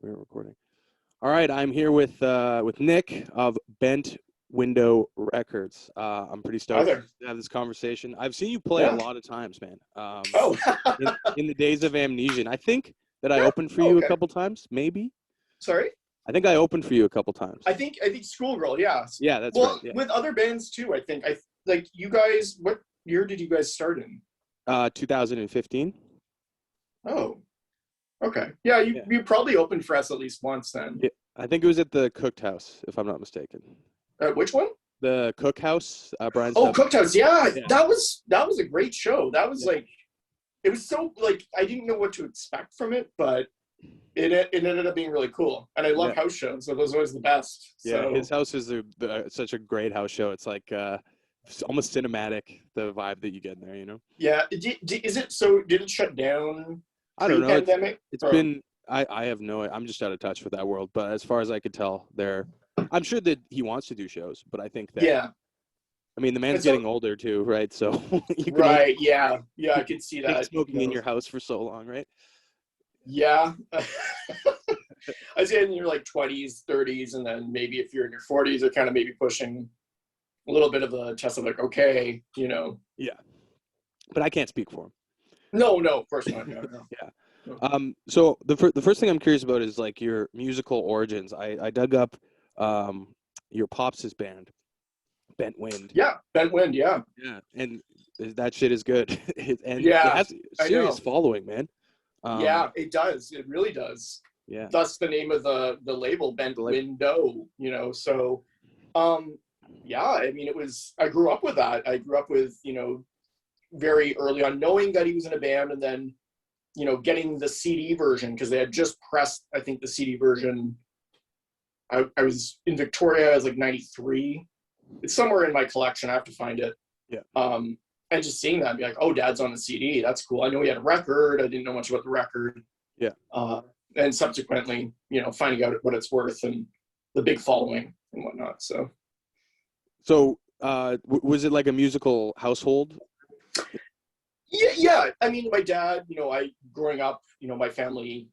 We're recording. All right, I'm here with Nick of Bent Window Records. I'm pretty Hi stoked there. to have this conversation. I've seen you play a Yeah. lot of times, man. Oh. In the days of Amnesia, I think that I opened for you a Okay. couple times, maybe. Sorry? I think I opened for you a couple times. I think Schoolgirl, yeah. Yeah, that's well, right. Yeah. with other bands too, I think. Like you guys, what year did you guys start in? 2015. Oh. Okay. Yeah, you probably opened for us at least once then. Yeah, I think it was at the Cooked House, if I'm not mistaken. Which one? The Cook House, Brian's. Oh, Cooked House. Yeah, yeah. that was a great show. That was like, it was so like I didn't know what to expect from it, but it ended up being really cool. And I love house shows, so those are always the best. Yeah, so. his house is such a great house show. It's like it's almost cinematic, the vibe that you get in there, you know? Yeah. Is it so? Did it shut down? I don't know. Pandemic? It's been. I have no. I'm just out of touch with that world. But as far as I could tell, I'm sure that he wants to do shows, but I think that. Yeah. I mean, the man's getting older too, right? So. You can right. Yeah. Yeah. I could see that. Smoking in your house for so long, right? Yeah. I say in your like 20s, 30s, and then maybe if you're in your 40s, they're kind of maybe pushing a little bit of a test of like, okay, you know. Yeah. But I can't speak for him. No, of course not. No. Yeah. So the first thing I'm curious about is like your musical origins. I dug up your Pops' band, Bent Wind. Yeah, Bent Wind. Yeah. Yeah, and that shit is good. And yeah, it has a serious following, man. Yeah, it does. It really does. Yeah. Thus the name of the label, Bent Window. You know, so yeah. I mean, I grew up with that. I grew up with very early on knowing that he was in a band, and then getting the CD version because they had just pressed, I think, the CD version. I was in Victoria. I was like 93. It's somewhere in my collection. I have to find it. Yeah. And just seeing that and be like, oh, Dad's on the CD. That's cool. I know he had a record. I didn't know much about the record. Yeah. And subsequently, finding out what it's worth and the big following and whatnot. So was it like a musical household? Yeah. I mean, my dad, growing up, my family,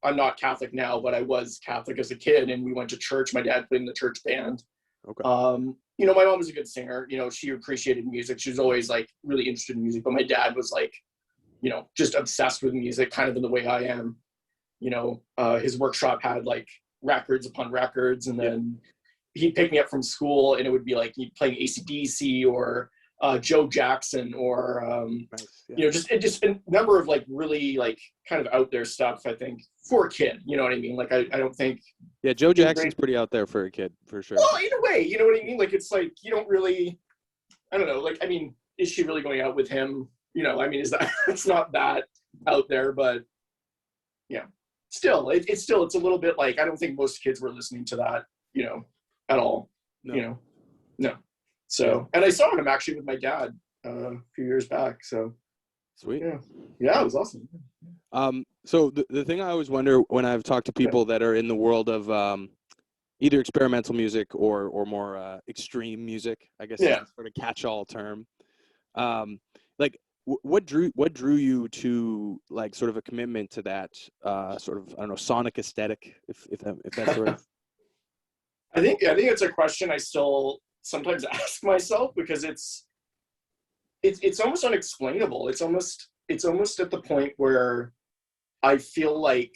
I'm not Catholic now, but I was Catholic as a kid, and we went to church. My dad played in the church band. Okay. My mom was a good singer. She appreciated music. She was always like really interested in music, but my dad was like, just obsessed with music, kind of in the way I am. His workshop had like records upon records, and then he'd pick me up from school, and it would be like he'd playing AC/DC or Joe Jackson or nice. just a number of like really like kind of out there stuff, I think, for a kid. You know what I mean? Like I don't think Joe Jackson's pretty out there for a kid, for sure. Well, in a way, you know what I mean? Like it's like you don't really, I don't know, like I mean, is she really going out with him? I mean, is that it's not that out there, but yeah. Still, it's a little bit like I don't think most kids were listening to that, at all. No. No. So, and I saw him actually with my dad a few years back. So, sweet. Yeah, it was awesome. So the thing I always wonder when I've talked to people that are in the world of either experimental music or more extreme music, I guess that's sort of catch-all term. Like, what drew you to like sort of a commitment to that sort of, I don't know, sonic aesthetic, if that's right. I think it's a question I still sometimes ask myself because it's almost unexplainable. It's almost at the point where I feel like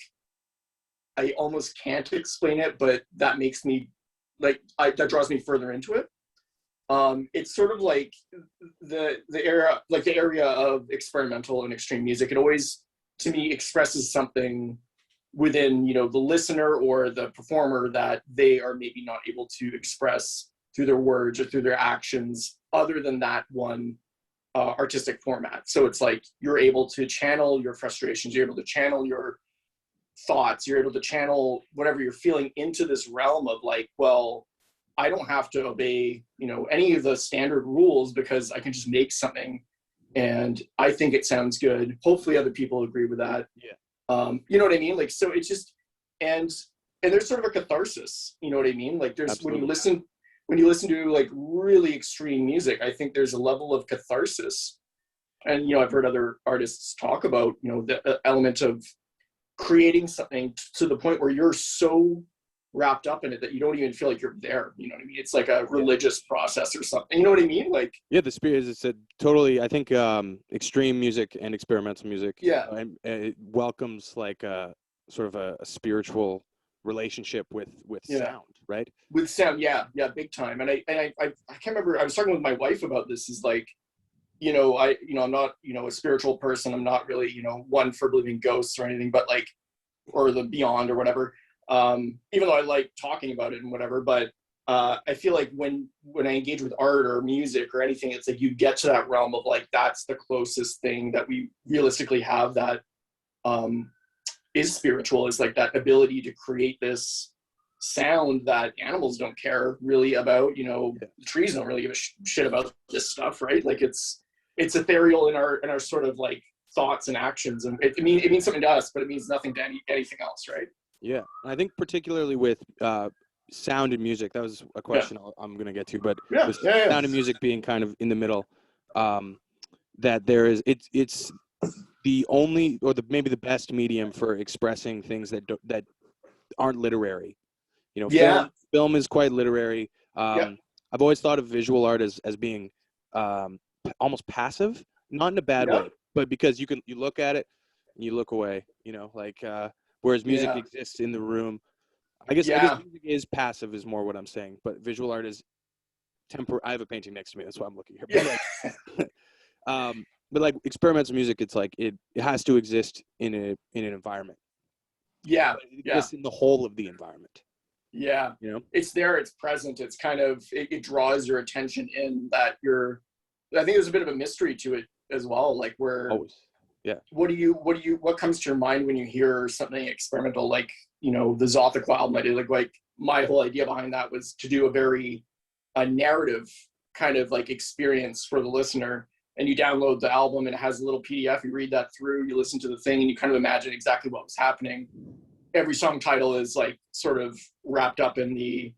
I almost can't explain it, but that makes me like that draws me further into it. It's sort of like the area of experimental and extreme music. It always, to me, expresses something within, the listener or the performer that they are maybe not able to express through their words or through their actions other than that one artistic format. So it's like you're able to channel your frustrations, you're able to channel your thoughts, you're able to channel whatever you're feeling into this realm of like, well, I don't have to obey, any of the standard rules because I can just make something and I think it sounds good. Hopefully other people agree with that. Yeah. You know what I mean? Like, so it's just, and there's sort of a catharsis, you know what I mean? Like there's, Absolutely. when you listen to like really extreme music, I think there's a level of catharsis. And, I've heard other artists talk about, the element of creating something to the point where you're so wrapped up in it that you don't even feel like you're there. You know what I mean? It's like a religious process or something. You know what I mean? Like, yeah, the spirit is, it's a totally, I think, extreme music and experimental music, it welcomes like a sort of a spiritual relationship with sound, right? With sound, yeah, big time. And I can't remember, I was talking with my wife about this, is like, I'm not, a spiritual person. I'm not really, one for believing ghosts or anything, but like, or the beyond or whatever. Even though I like talking about it and whatever, but I feel like when I engage with art or music or anything, it's like you get to that realm of like, that's the closest thing that we realistically have that is spiritual, is like that ability to create this sound that animals don't care really about. The trees don't really give a shit about this stuff, right? Like it's ethereal in our sort of like thoughts and actions, and it means something to us, but it means nothing to anything else, right? Yeah, and I think particularly with sound and music, that was a question I'm going to get to, but sound and music being kind of in the middle, that there is, it's the only, or maybe the best medium for expressing things that aren't literary. Film is quite literary. I've always thought of visual art as being almost passive, not in a bad way, but because you look at it and you look away, whereas music exists in the room. I guess music is passive, is more what I'm saying, but visual art is temporary. I have a painting next to me, that's why I'm looking here. But like experimental music, it's like it has to exist in an environment. It exists in the whole of the environment. It's there, it's present, it's kind of it draws your attention in, that I think there's a bit of a mystery to it as well, like where always. What comes to your mind when you hear something experimental, like the Zothical album I did? Like my whole idea behind that was to do a very narrative kind of like experience for the listener, and you download the album and it has a little PDF, you read that through, you listen to the thing, and you kind of imagine exactly what was happening. Every song title is like sort of wrapped up in the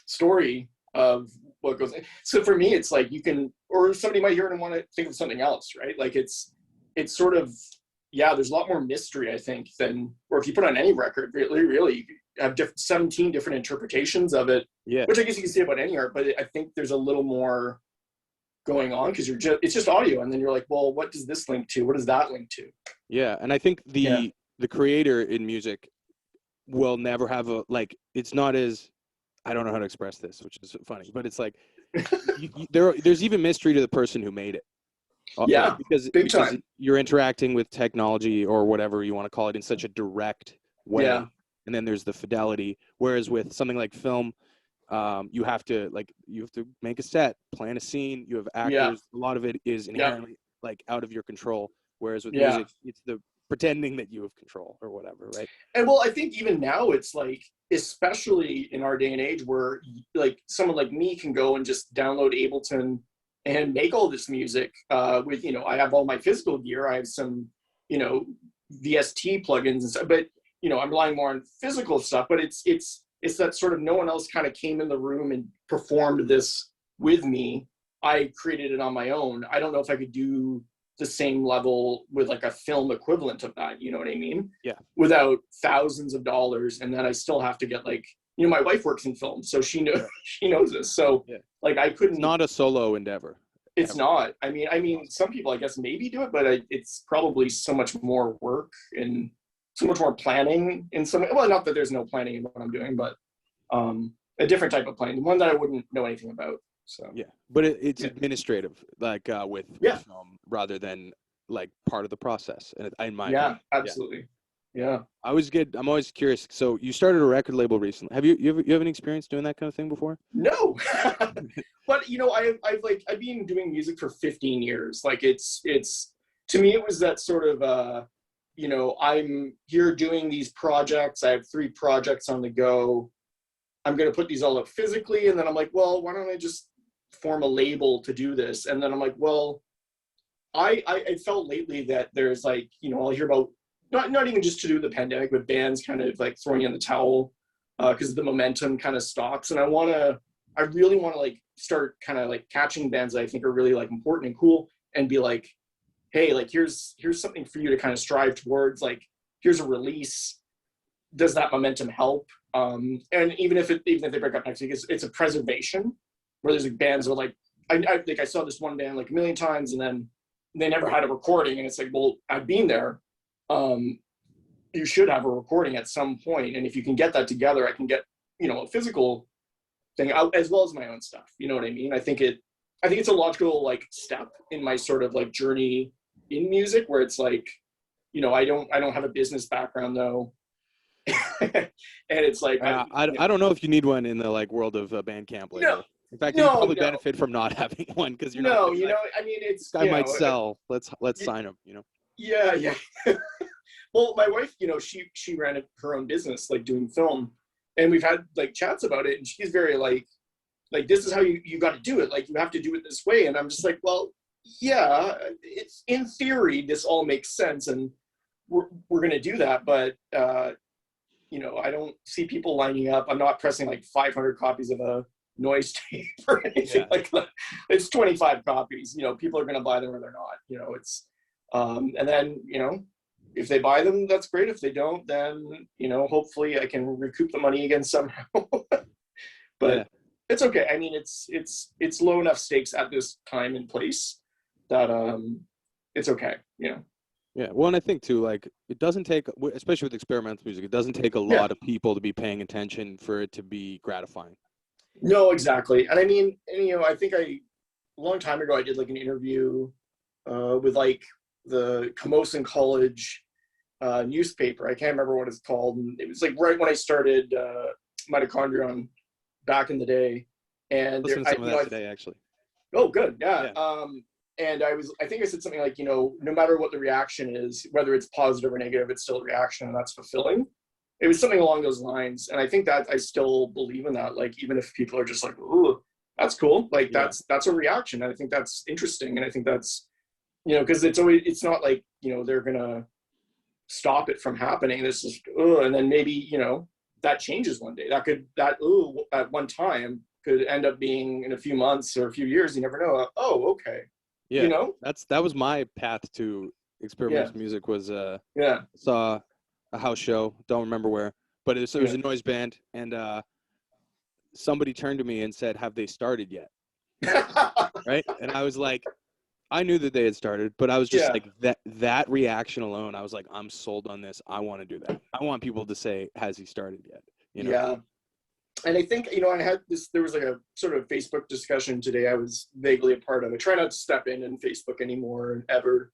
story of what goes in. So for me, it's like you can, or somebody might hear it and want to think of something else, right? Like it's sort of, there's a lot more mystery, I think, than, or if you put on any record, really, you have 17 different interpretations of it, which I guess you can say about any art, but I think there's a little more going on, because it's just audio, and then you're like, well, what does this link to? What does that link to? Yeah, and I think the creator in music will never have it's not as, I don't know how to express this, which is funny, but it's like there's even mystery to the person who made it. Because you're interacting with technology or whatever you want to call it in such a direct way, and then there's the fidelity. Whereas with something like film, you have to make a set, plan a scene. You have actors. A lot of it is inherently like out of your control. Whereas with music, it's the pretending that you have control or whatever, right? And well, I think even now it's like, especially in our day and age, where like someone like me can go and just download Ableton and make all this music with, I have all my physical gear. I have some, VST plugins and stuff, but, I'm relying more on physical stuff, but it's that sort of, no one else kind of came in the room and performed this with me. I created it on my own. I don't know if I could do the same level with like a film equivalent of that, you know what I mean? Yeah. Without thousands of dollars. And then I still have to get like, my wife works in film, so she knows this. So like I couldn't. It's not a solo endeavor. It's not. I mean, some people I guess maybe do it, but it's probably so much more work and so much more planning in some way. Well, not that there's no planning in what I'm doing, but a different type of planning, one that I wouldn't know anything about. So but it's administrative, like with film, rather than like part of the process. And in my opinion. Absolutely. Yeah. I'm always curious. So you started a record label recently. Have you have any experience doing that kind of thing before? No. But I've been doing music for 15 years. Like it's to me, it was that sort of I'm here doing these projects. I have 3 projects on the go. I'm going to put these all up physically. And then I'm like, well, why don't I just form a label to do this? And then I'm like, well, I felt lately that there's like, I'll hear about, not even just to do with the pandemic, but bands kind of like throwing in the towel because the momentum kind of stops. And I really want to like start kind of like catching bands that I think are really like important and cool, and be like, hey, like here's something for you to kind of strive towards. Like, here's a release. Does that momentum help? And even if they break up next week, it's a preservation where there's like bands that are like, I think I saw this one band like a million times and then they never had a recording, and it's like, well, I've been there. You should have a recording at some point, and if you can get that together, I can get, you know, a physical thing out as well as my own stuff. You know what I mean? I think it's a logical like step in my sort of like journey in music, where it's like, you know, I don't have a business background though. And it's like I don't know if you need one in the like world of bandcamp later. No, in fact, you probably benefit from not having one, because you're not. You know, I mean, it's, this guy might sell. Let's sign him. You know. Yeah. Well, my wife, you know, she ran her own business, like doing film, and we've had like chats about it, and she's very like this is how you got to do it. Like, you have to do it this way, and I'm just like, well, yeah, it's in theory this all makes sense, and we're gonna do that, but you know, I don't see people lining up. I'm not pressing like 500 copies of a noise tape or anything like that. It's 25 copies. You know, people are going to buy them or they're not. You know, it's and then, you know, if they buy them, that's great. If they don't, then, you know, hopefully I can recoup the money again somehow. But it's okay. I mean, it's low enough stakes at this time and place that it's okay. You know. Yeah, well, and I think too, like, it doesn't take, especially with experimental music, it doesn't take a lot of people to be paying attention for it to be gratifying. No, exactly. And I mean, you know, I think a long time ago, I did like an interview with like the Camosun College newspaper. I can't remember what it's called. And it was like right when I started Mitochondrion back in the day. And listen to some of that today, actually. Oh, good. Yeah. And I think I said something like, you know, no matter what the reaction is, whether it's positive or negative, it's still a reaction, and that's fulfilling. It was something along those lines. And I think that I still believe in that. Like, even if people are just like, ooh, that's cool. Like, that's a reaction. And I think that's interesting. And I think that's, you know, because it's not like, you know, they're going to stop it from happening. This is, and then maybe, you know, that changes one day. At one time could end up being in a few months or a few years. You never know. Oh, okay. Yeah, you know, that was my path to experimental music. Was saw a house show, don't remember where, but it was a noise band, and somebody turned to me and said, "Have they started yet?" Right, and I was like, I knew that they had started, but I was just like that reaction alone. I was like, I'm sold on this. I want to do that. I want people to say, "Has he started yet?" You know? Yeah. And I think, you know, there was like a sort of Facebook discussion today I was vaguely a part of. I try not to step in Facebook anymore, ever.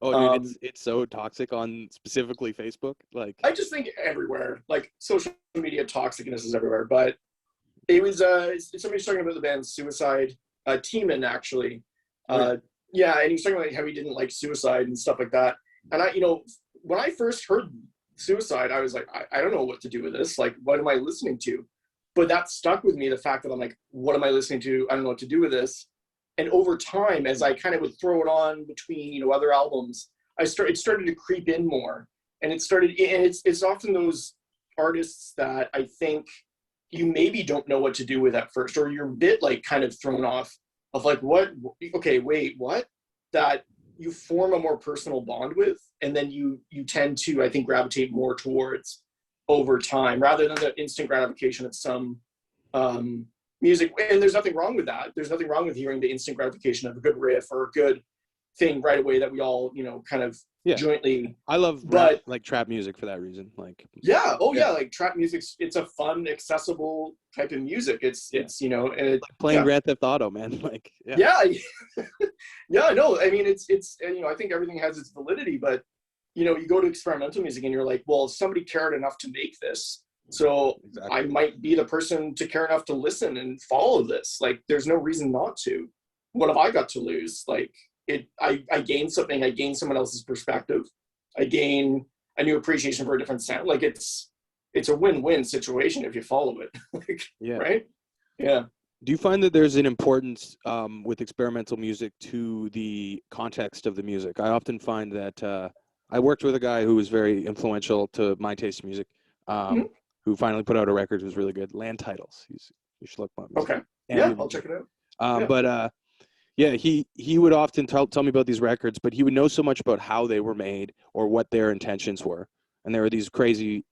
Oh, dude, it's so toxic on specifically Facebook. Like, I just think everywhere, like, social media toxicness is everywhere. But it was somebody's talking about the band Suicide, Teeman, actually. And he was talking about how he didn't like Suicide and stuff like that. And I, you know, when I first heard Suicide, I was like, I don't know what to do with this. Like, what am I listening to? But that stuck with me, the fact that I'm like, what am I listening to? I don't know what to do with this. And over time, as I kind of would throw it on between, you know, other albums, it started to creep in more. And it's often those artists that I think you maybe don't know what to do with at first, or you're a bit like kind of thrown off of like, what? Okay, wait, what? That you form a more personal bond with, and then you tend to, I think, gravitate more towards over time, rather than the instant gratification of some music. And there's nothing wrong with that. There's nothing wrong with hearing the instant gratification of a good riff or a good thing right away that we all, you know, kind of jointly. I love rap, like trap music for that reason. Like, like trap music. It's a fun, accessible type of music. It's you know, and it's like playing Grand Theft Auto, man. Like, no, I mean, it's you know, I think everything has its validity, but you know, you go to experimental music and you're like, well, somebody cared enough to make this, so I might be the person to care enough to listen and follow this. Like, there's no reason not to. What have I got to lose? Like, I gain something. I gain someone else's perspective. I gain a new appreciation for a different sound. Like, it's a win-win situation if you follow it. Like, right? Yeah. Do you find that there's an importance with experimental music to the context of the music? I often find that I worked with a guy who was very influential to my taste in music, who finally put out a record that was really good. Land Titles. You should look him up. Okay. I'll check it out. But he would often tell me about these records, but he would know so much about how they were made or what their intentions were. and there were these crazy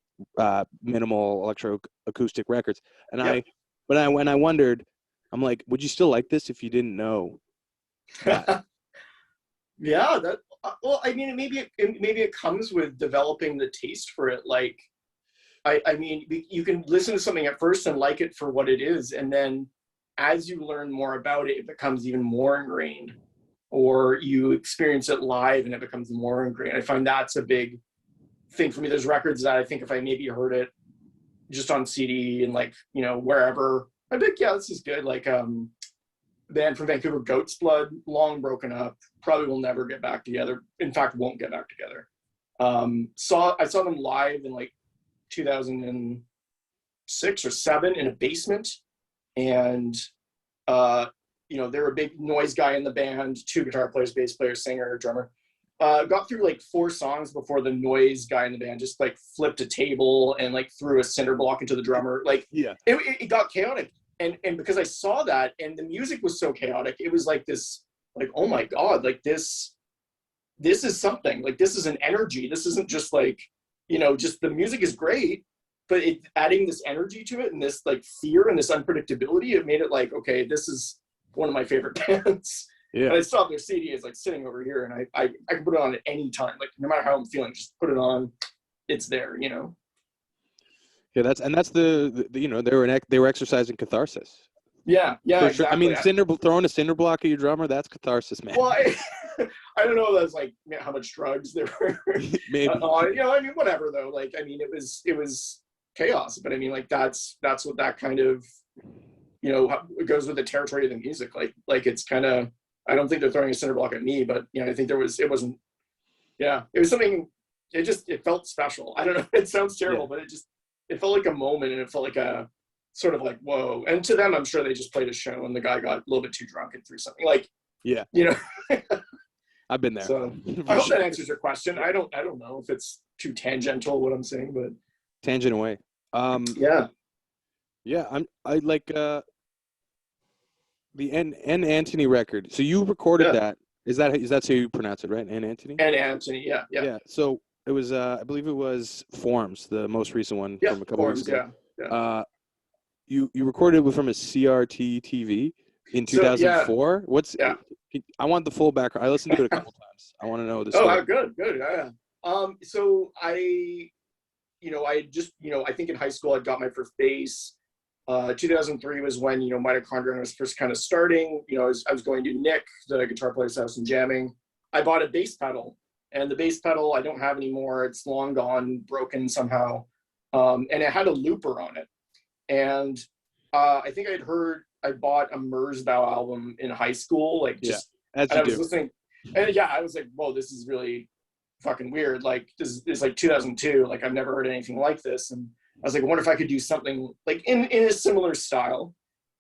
minimal electroacoustic records. And Yep. when I wondered, I'm like, would you still like this if you didn't know that? Yeah, that well, I mean, maybe it comes with developing the taste for it. Like, I mean, you can listen to something at first and like it for what it is, and then as you learn more about it, it becomes even more ingrained, or you experience it live and it becomes more ingrained. I find that's a big thing for me. There's records that I think if I maybe heard it just on CD and like, you know, wherever, I'd be like, yeah, this is good. Like, band from Vancouver, Goat's Blood, long broken up, probably will never get back together. In fact, won't get back together. I saw them live in like 2006 or 7 in a basement, and you know, they were a big noise guy in the band, 2 guitar players, bass player, singer, drummer. Got through like 4 songs before the noise guy in the band just like flipped a table and like threw a cinder block into the drummer. Like, Yeah, it got chaotic. And because I saw that and the music was so chaotic, it was like this, like, oh my God, like this is something. Like, this is an energy. This isn't just like, you know, just the music is great, but adding this energy to it and this like fear and this unpredictability, it made it like, okay, this is one of my favorite bands. yeah. And I still have their CD. It's like sitting over here, and I can put it on at any time. Like, no matter how I'm feeling, just put it on. It's there, you know. Yeah, that's the you know, they were exercising catharsis. Yeah, For sure. exactly. I mean, throwing a cinder block at your drummer, that's catharsis, man. Well, I don't know. That's like how much drugs there were. Maybe. You know, I mean, whatever though. Like, I mean, it was chaos, but I mean, like that's what that kind of, you know, it goes with the territory of the music. Like it's kind of. I don't think they're throwing a cinder block at me, but you know, I think it wasn't. Yeah, it was something. It felt special. I don't know. It sounds terrible, but it felt like a moment, and it felt like a sort of like, whoa. And to them, I'm sure they just played a show and the guy got a little bit too drunk and threw something. Like, yeah, you know. I've been there. So I hope that answers your question. I don't know if it's too tangential what I'm saying, but tangent away. Yeah. I like the N Anthony record. So you recorded that. Is that how you pronounce it, right? N Anthony? N Anthony, yeah. Yeah. So it was I believe it was Forms, the most recent one from a couple Forms, weeks ago. Yeah. You recorded it from a CRT TV in 2004. I want the full background. I listened to it a couple times. I want to know this. Oh, good. Yeah. So I think in high school I got my first bass. 2003 was when, you know, Mitochondrion was first kind of starting. You know, I was going to Nick, the guitar player's house, and jamming. I bought a bass pedal, and the bass pedal I don't have anymore. It's long gone, broken somehow, and it had a looper on it. And I think I bought a Merzbow album in high school, like just, and I was listening, and I was like, whoa, this is really fucking weird. Like, this is like 2002. Like, I've never heard anything like this, and I was like, I wonder if I could do something like in a similar style.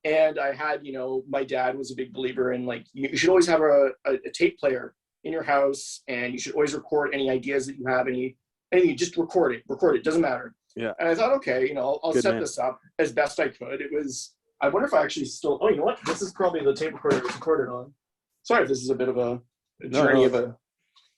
And I had, you know, my dad was a big believer in like, you should always have a tape player in your house, and you should always record any ideas that you have, anything, you just record it, doesn't matter. Yeah. And I thought, okay, you know, I'll set this up as best I could. It was, I wonder if I actually still, you know what? This is probably the tape recorder it was recorded on. Sorry if this is a bit of a journey of a,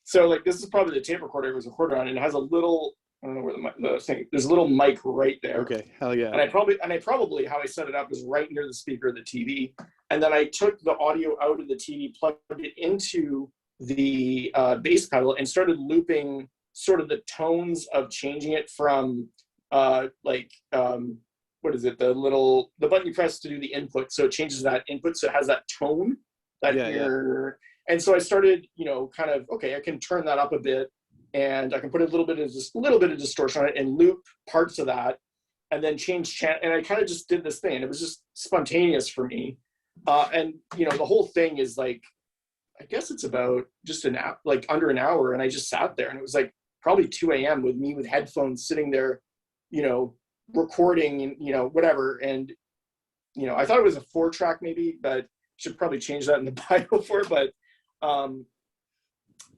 so like, this is probably the tape recorder it was recorded on, and it has a little, I don't know where the thing, there's a little mic right there. Okay, hell yeah. And I probably, how I set it up was right near the speaker of the TV. And then I took the audio out of the TV, plugged it into the bass pedal, and started looping sort of the tones of changing it from what is it? The button you press to do the input. So it changes that input. So it has that tone And so I started, you know, kind of, okay, I can turn that up a bit, and I can put a little bit of distortion on it and loop parts of that, and then change channel. And I kind of just did this thing. It was just spontaneous for me. And, you know, the whole thing is like, I guess it's about just under an hour. And I just sat there, and it was like probably 2 a.m. with me with headphones sitting there, you know, recording and, you know, whatever. And, you know, I thought it was a 4-track maybe, but should probably change that in the bio for it. But and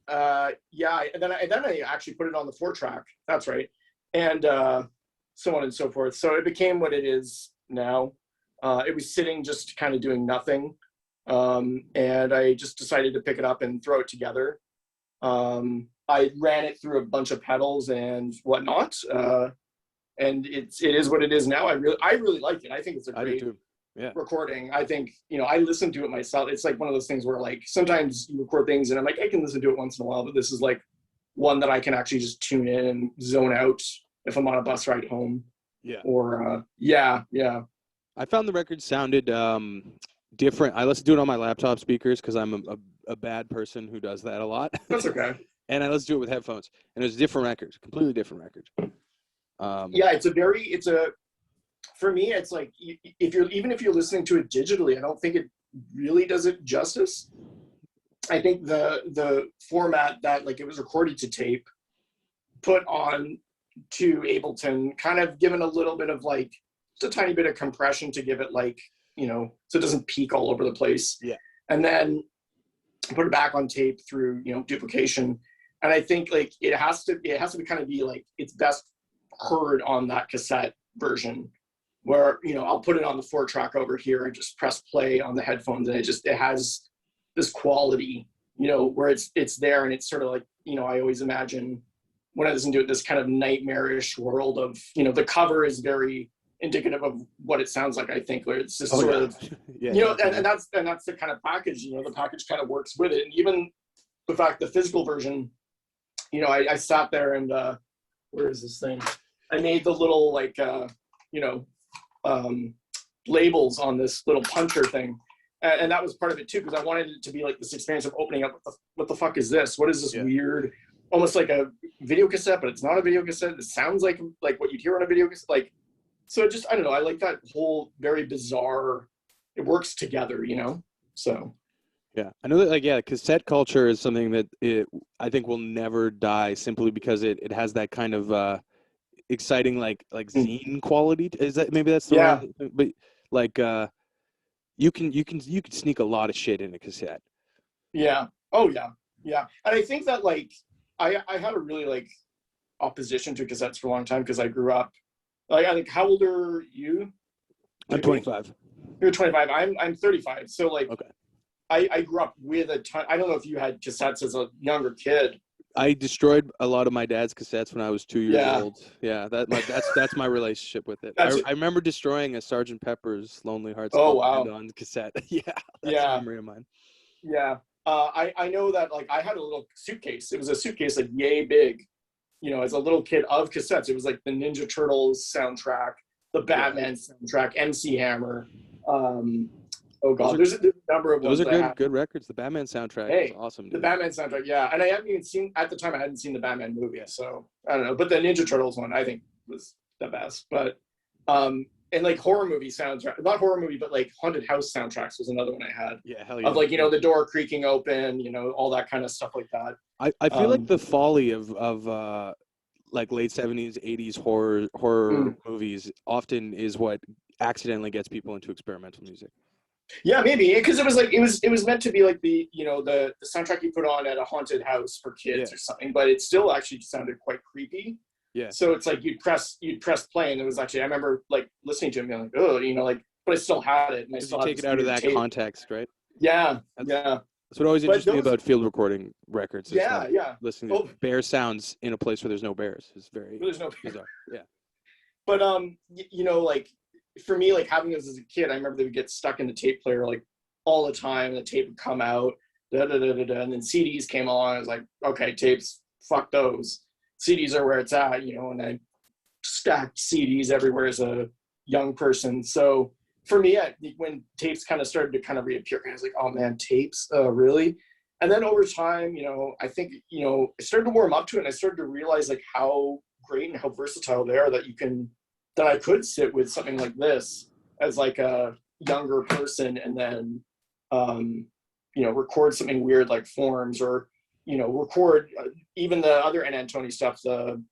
then I actually put it on the 4-track. That's right. And so on and so forth. So it became what it is now. It was sitting just kind of doing nothing. And I just decided to pick it up and throw it together. I ran it through a bunch of pedals and whatnot, and it is what it is now. I really like it. I think it's a great recording. I think, you know, I listen to it myself. It's like one of those things where like sometimes you record things and I'm like, I can listen to it once in a while, but this is like one that I can actually just tune in and zone out if I'm on a bus ride home. Yeah. Or yeah. I found the record sounded different. I listen to it on my laptop speakers because I'm a bad person who does that a lot. That's okay. And I listen to it with headphones, and it's different records, completely different records. Yeah, for me, it's like even if you're listening to it digitally, I don't think it really does it justice. I think the format that like it was recorded to tape, put on to Ableton, kind of given a little bit of like just a tiny bit of compression to give it like, you know, so it doesn't peak all over the place. Yeah. And then put it back on tape through, you know, duplication. And I think like it has to be kind of be like it's best heard on that cassette version, where, you know, I'll put it on the 4-track over here and just press play on the headphones, and it has this quality, you know, where it's there, and it's sort of like, you know, I always imagine when I listen to it, this kind of nightmarish world of, you know, the cover is very indicative of what it sounds like, I think, where it's just sort of, you know, and that's the kind of package, you know, the package kind of works with it. And even the fact, the physical version, you know, I sat there and, where is this thing? I made the little, like, you know, labels on this little puncher thing. And that was part of it too, because I wanted it to be like this experience of opening up, what the fuck is this? What is this weird, almost like a video cassette, but it's not a video cassette. It sounds like what you'd hear on a video cassette. Like, so just, I don't know, I like that whole very bizarre, it works together, you know? So. Yeah, I know that, like, cassette culture is something that I think will never die, simply because it has that kind of exciting, like zine quality. Is that, maybe that's the wrong, but like you can sneak a lot of shit in a cassette. Yeah. Oh yeah. Yeah. And I think that like I had a really like opposition to cassettes for a long time, because I grew up like, I think, how old are you? I'm 25. You're 25. I'm 35. So like, okay. I grew up with a ton. I don't know if you had cassettes as a younger kid. I destroyed a lot of my dad's cassettes when I was 2 years old. Yeah, that's my relationship with it. I remember destroying a Sgt. Pepper's Lonely Hearts Club Band on cassette. That's a memory of mine. Yeah. I know that, like, I had a little suitcase. It was a suitcase like yay big, you know, as a little kid, of cassettes. It was like the Ninja Turtles soundtrack, the Batman soundtrack, MC Hammer. Oh god, there's a number of ones. Those are good records. The Batman soundtrack is awesome, dude. The Batman soundtrack, yeah. And I haven't even seen, at the time I hadn't seen the Batman movie, so I don't know. But the Ninja Turtles one, I think, was the best. But and like horror movie soundtrack, not horror movie, but like haunted house soundtracks was another one I had. Yeah, hell yeah. Of like, you know, the door creaking open, you know, all that kind of stuff like that. I feel like the folly of like late 70s, 80s horror movies often is what accidentally gets people into experimental music. Yeah, maybe, because it was like, it was meant to be like the, you know, the soundtrack you put on at a haunted house for kids or something, but it still actually sounded quite creepy. Yeah. So it's like you'd press play, and it was actually, I remember like listening to it and being like, oh, you know, like, but I still had it, and I still take it out of that context, right? Yeah, That's what always interests me about field recording records. Is listening to bear sounds in a place where there's no bears is very bizarre. Yeah. But you know, like, for me, like, having this as a kid, I remember they would get stuck in the tape player like all the time. The tape would come out, and then CDs came along. I was like, okay, tapes, fuck those. CDs are where it's at, you know. And I stacked CDs everywhere as a young person. So for me, when tapes kind of started to kind of reappear, I was like, oh man, tapes, really? And then over time, you know, I think, you know, I started to warm up to it, and I started to realize like how great and how versatile they are, that I could sit with something like this as like a younger person, and then, you know, record something weird like Forms, or, you know, record even the other Ed Antoni stuff, the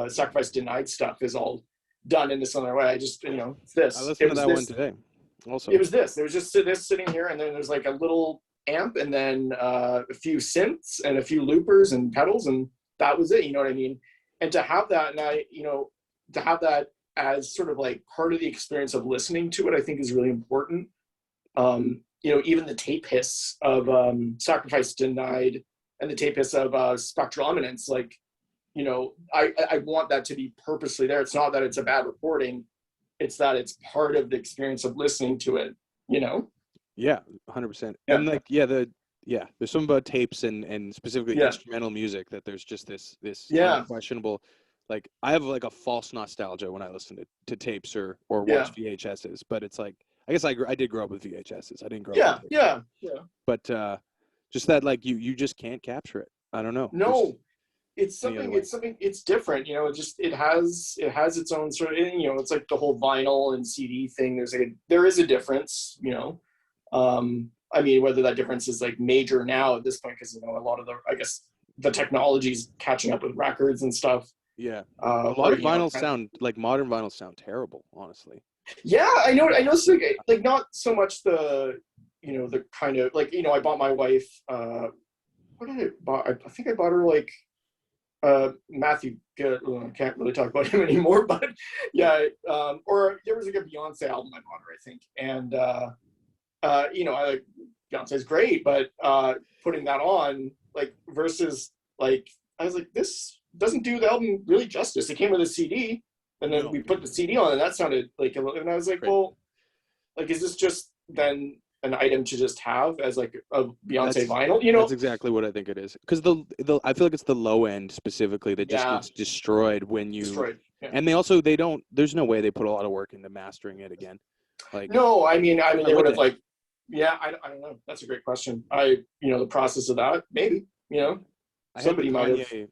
Sacrifice Denied stuff is all done in this other way. I just, you know, it's this. I listened to that one today. Also, it was this. There was just this sitting here, and then there's like a little amp, and then a few synths and a few loopers and pedals, and that was it. You know what I mean? And to have that, to have that as sort of like part of the experience of listening to it, I think is really important. You know, even the tape hiss of Sacrifice Denied and the tape hiss of spectral eminence. Like, you know, I want that to be purposely there. It's not that it's a bad recording, it's that it's part of the experience of listening to it, you know? Yeah, 100%. Yeah. And like, there's something about tapes and specifically instrumental music that there's just this unquestionable, like, I have like a false nostalgia when I listen to tapes or watch VHSs, but it's like, I guess I did grow up with VHSs. I didn't grow up with tapes. But just that, like, you just can't capture it. I don't know. No, it's different, you know. It has its own sort of, you know, it's like the whole vinyl and CD thing. There is a difference, you know. I mean, whether that difference is like major now at this point, because, you know, a lot of the technology's catching up with records and stuff. Yeah, a lot of vinyls sound like, modern vinyls sound terrible, honestly. Yeah, I know. It's like not so much the, you know, the kind of, like, you know, I bought my wife. What did I buy? I think I bought her like Matthew. I can't really talk about him anymore, but yeah. Or there was like a Beyonce album I bought her, I think, and you know, I like Beyonce's great, but putting that on, like, versus, like, I was like, this doesn't do the album really justice. It came with a CD, and then we put the CD on, and that sounded like and I was like, well, like, is this just then an item to just have as like a Beyonce vinyl? You know, that's exactly what I think it is. Because I feel like it's the low end specifically that just gets destroyed when you. And they don't. There's no way they put a lot of work into mastering it again. Like, no, I mean they would have, like, I don't know. That's a great question. You know, the process of that, maybe, you know, somebody might have.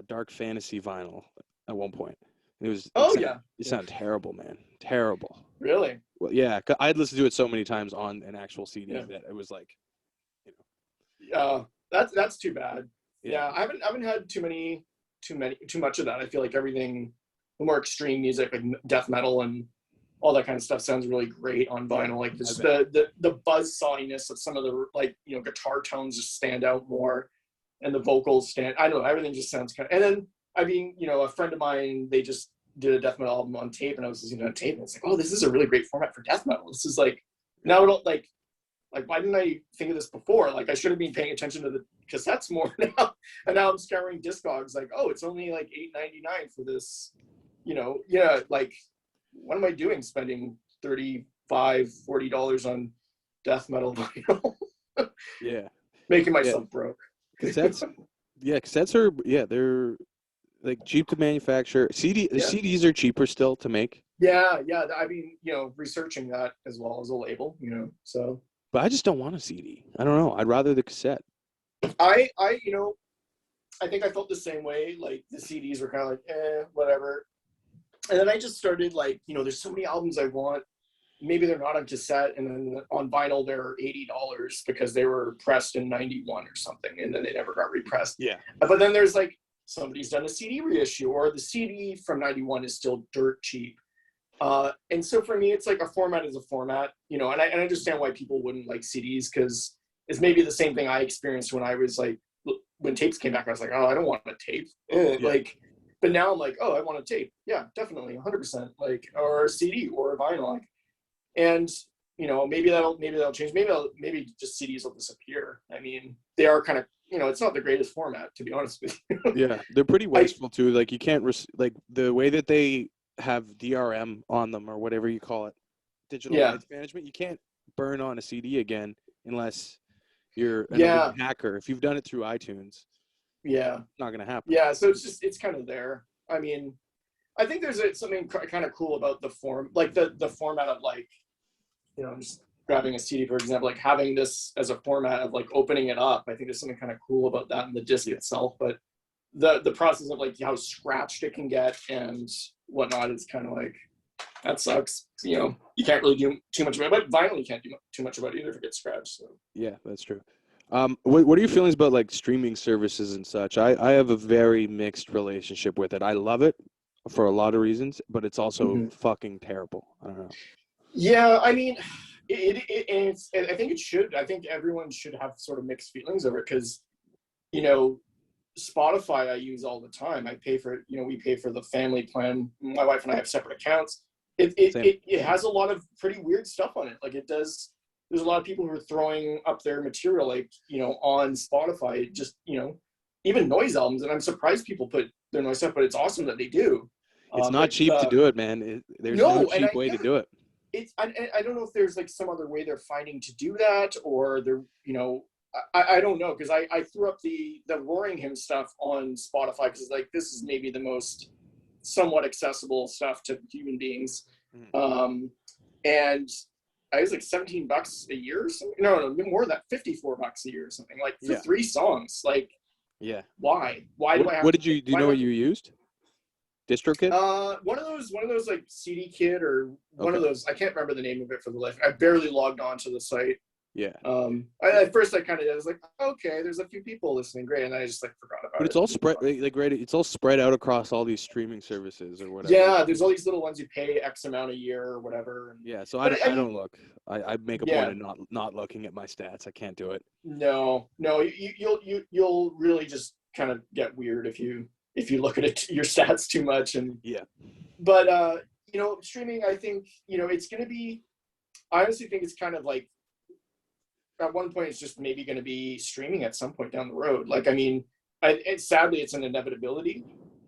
Dark Fantasy vinyl at one point. It was. It sounded terrible, man. Terrible. Really? Well, yeah. I'd listened to it so many times on an actual CD that it was like, you know. That's too bad. Yeah, I haven't had too much of that. I feel like everything, the more extreme music, like death metal and all that kind of stuff, sounds really great on vinyl. Like just the buzz sawiness of some of the, like, you know, guitar tones just stand out more, and the vocals I don't know, everything just sounds kind of. And then, I mean, you know, a friend of mine, they just did a death metal album on tape, and I was listening to it on tape, and it's like, oh, this is a really great format for death metal. This is like, now I don't like why didn't I think of this before? Like, I should have been paying attention to the cassettes more now. And now I'm scouring Discogs, like, oh, it's only like $8.99 for this, you know. Yeah, like, what am I doing spending $35-$40 on death metal vinyl? Making myself broke. Cassettes are they're like cheap to manufacture. CDs are cheaper still to make. Yeah. I mean, you know, researching that as well as a label, you know, so. But I just don't want a CD. I don't know. I'd rather the cassette. I you know, I think I felt the same way. Like, the CDs were kind of like, whatever. And then I just started, like, you know, there's so many albums I want. Maybe they're not on cassette, and then on vinyl they're $80 because they were pressed in '91 or something, and then they never got repressed. Yeah. But then there's like, somebody's done a CD reissue, or the CD from '91 is still dirt cheap. And so for me, it's like, a format is a format, you know, and I understand why people wouldn't like CDs, because it's maybe the same thing I experienced when I was like, when tapes came back, I was like, oh, I don't want a tape. Like, but now I'm like, oh, I want a tape. Yeah, definitely, 100%. Like, or a CD or a vinyl. Like, and, you know, maybe that'll change. Maybe just CDs will disappear. I mean, they are kind of, you know, it's not the greatest format, to be honest with you. Yeah, they're pretty wasteful too. Like, you can't like the way that they have DRM on them, or whatever you call it, digital rights management. You can't burn on a CD again unless you're a hacker. If you've done it through iTunes, it's not gonna happen. Yeah, so it's kind of there. I mean, I think there's something kind of cool about the form, like the format of, like, you know, just grabbing a CD, for example, like having this as a format of, like, opening it up. I think there's something kind of cool about that in the disc itself, but the process of, like, how scratched it can get and whatnot is kind of like, that sucks. You know, you can't really do too much about it, but vinyl you can't do too much about it either if it gets scratched. So. Yeah, that's true. What are your feelings about, like, streaming services and such? I have a very mixed relationship with it. I love it for a lot of reasons, but it's also fucking terrible. I don't know. Yeah, I mean, I think it should. I think everyone should have sort of mixed feelings over it, because, you know, Spotify I use all the time. I pay for it. You know, we pay for the family plan. My wife and I have separate accounts. It has a lot of pretty weird stuff on it. Like, it does, there's a lot of people who are throwing up their material, like, you know, on Spotify, just, you know, even noise albums. And I'm surprised people put their noise stuff, but it's awesome that they do. It's not cheap to do it, man. There's no cheap way to do it. I don't know if there's like some other way they're finding to do that, or they're, you know, I don't know, because I threw up the Roaring Hymn stuff on Spotify because like this is maybe the most somewhat accessible stuff to human beings. And I was like $17 a year or something. No, more than that, $54 a year or something, like for 3 songs. Like, why do I have do you know what you used? DistroKid? One of those like CD Kid or one of those. I can't remember the name of it for the life. I barely logged on to the site. Yeah. At first I kind of was like, okay, there's a few people listening, great, and I just like forgot about it. But it's all spread it's all spread out across all these streaming services or whatever. Yeah, there's all these little ones you pay X amount a year or whatever. Yeah, so I don't look. I make a point of not looking at my stats. I can't do it. No, you'll really just kind of get weird if you look at your stats too much. And but you know, streaming, I think, you know, it's going to be. I honestly think it's kind of like, at one point, it's just maybe going to be streaming at some point down the road. Like, I mean, sadly, it's an inevitability.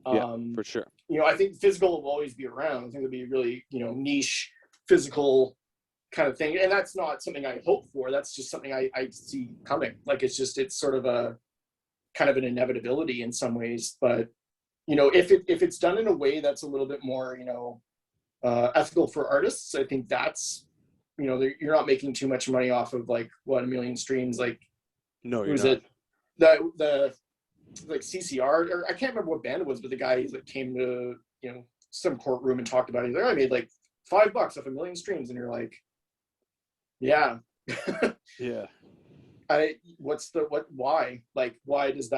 For sure. You know, I think physical will always be around. I think it'll be really, you know, niche physical kind of thing. And that's not something I hope for. That's just something I see coming. Like, it's sort of a kind of an inevitability in some ways. But, you know, if it's done in a way that's a little bit more, you know, ethical for artists, I think that's, you know, you're not making too much money off of like 1 million streams. Like, no, you're not. The like CCR, or I can't remember what band it was, but the guy like came to, you know, some courtroom and talked about it. He's like, I made like $5 off 1 million streams, and you're like, yeah. Why? Like, why is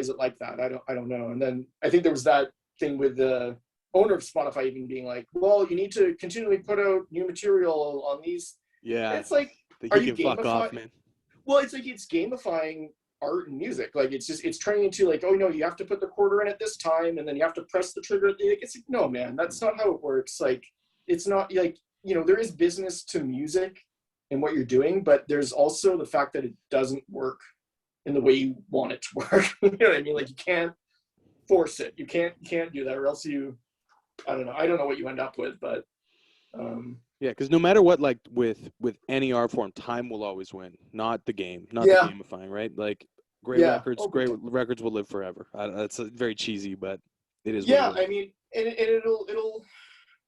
it like that? I don't know. And then I think there was that thing with the owner of Spotify even being like, well, you need to continually put out new material on these. Yeah. It's like, are you gamifying? Fuck off, man. Well, it's like, it's gamifying art and music. Like, it's turning into like, oh no, you have to put the quarter in at this time, and then you have to press the trigger. It's like, no, man, that's not how it works. Like, it's not like, you know, there is business to music and what you're doing, but there's also the fact that it doesn't work in the way you want it to work. You know what I mean? Like, you can't force it. You can't do that, or else you, I don't know what you end up with, but because no matter what, like with any art form, time will always win, not the game, not the gamifying, right? Like, great records will live forever. That's very cheesy, but it is. Yeah, I mean, and it'll,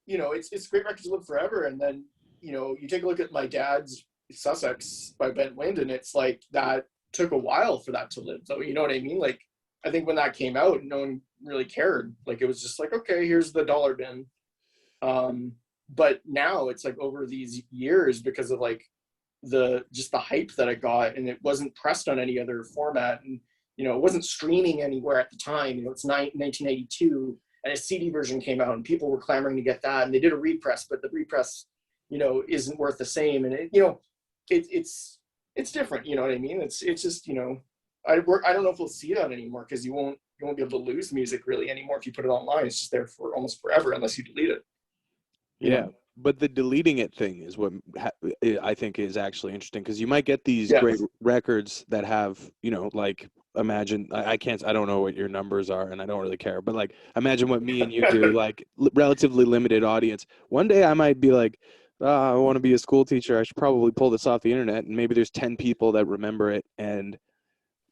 you know, it's great records will live forever. And then, you know, you take a look at my dad's Sussex by Bent Wind, and it's like that took a while for that to live. So, you know what I mean? Like, I think when that came out, no one really cared. Like, it was just like, okay, here's the dollar bin. But now it's like over these years, because of like the hype that I got, and it wasn't pressed on any other format, and, you know, it wasn't streaming anywhere at the time. You know, it's 1982, and a CD version came out, and people were clamoring to get that, and they did a repress, but the repress, you know, isn't worth the same. And it, you know, it's different. You know what I mean? It's just, you know, I don't know if we'll see that anymore, because you won't be able to lose music really anymore if you put it online. It's just there for almost forever unless you delete it. Yeah, but the deleting it thing is what I think is actually interesting, because you might get these great records that have, you know, like, imagine, I don't know what your numbers are, and I don't really care, but like, imagine what me and you do, like, relatively limited audience. One day I might be like, I want to be a school teacher. I should probably pull this off the internet, and maybe there's 10 people that remember it, and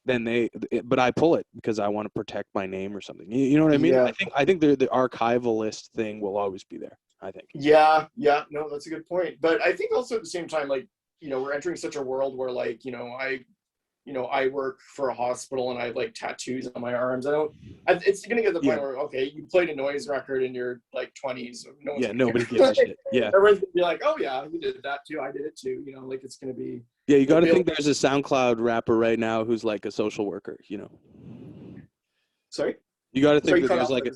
then but I pull it because I want to protect my name or something. You know what I mean? Yeah. I think the archivalist thing will always be there, I think. Yeah, no, that's a good point. But I think also at the same time, like, you know, we're entering such a world where, like, you know, I work for a hospital, and I have like tattoos on my arms. It's gonna get to the point where, okay, you played a noise record in your like 20s. Nobody gives a shit. Yeah. Everyone's gonna be like, oh yeah, you did that too. I did it too. You know, like, it's gonna be. Yeah, you got to think there's a SoundCloud rapper right now who's like a social worker, you know. Sorry? You got to think that there's like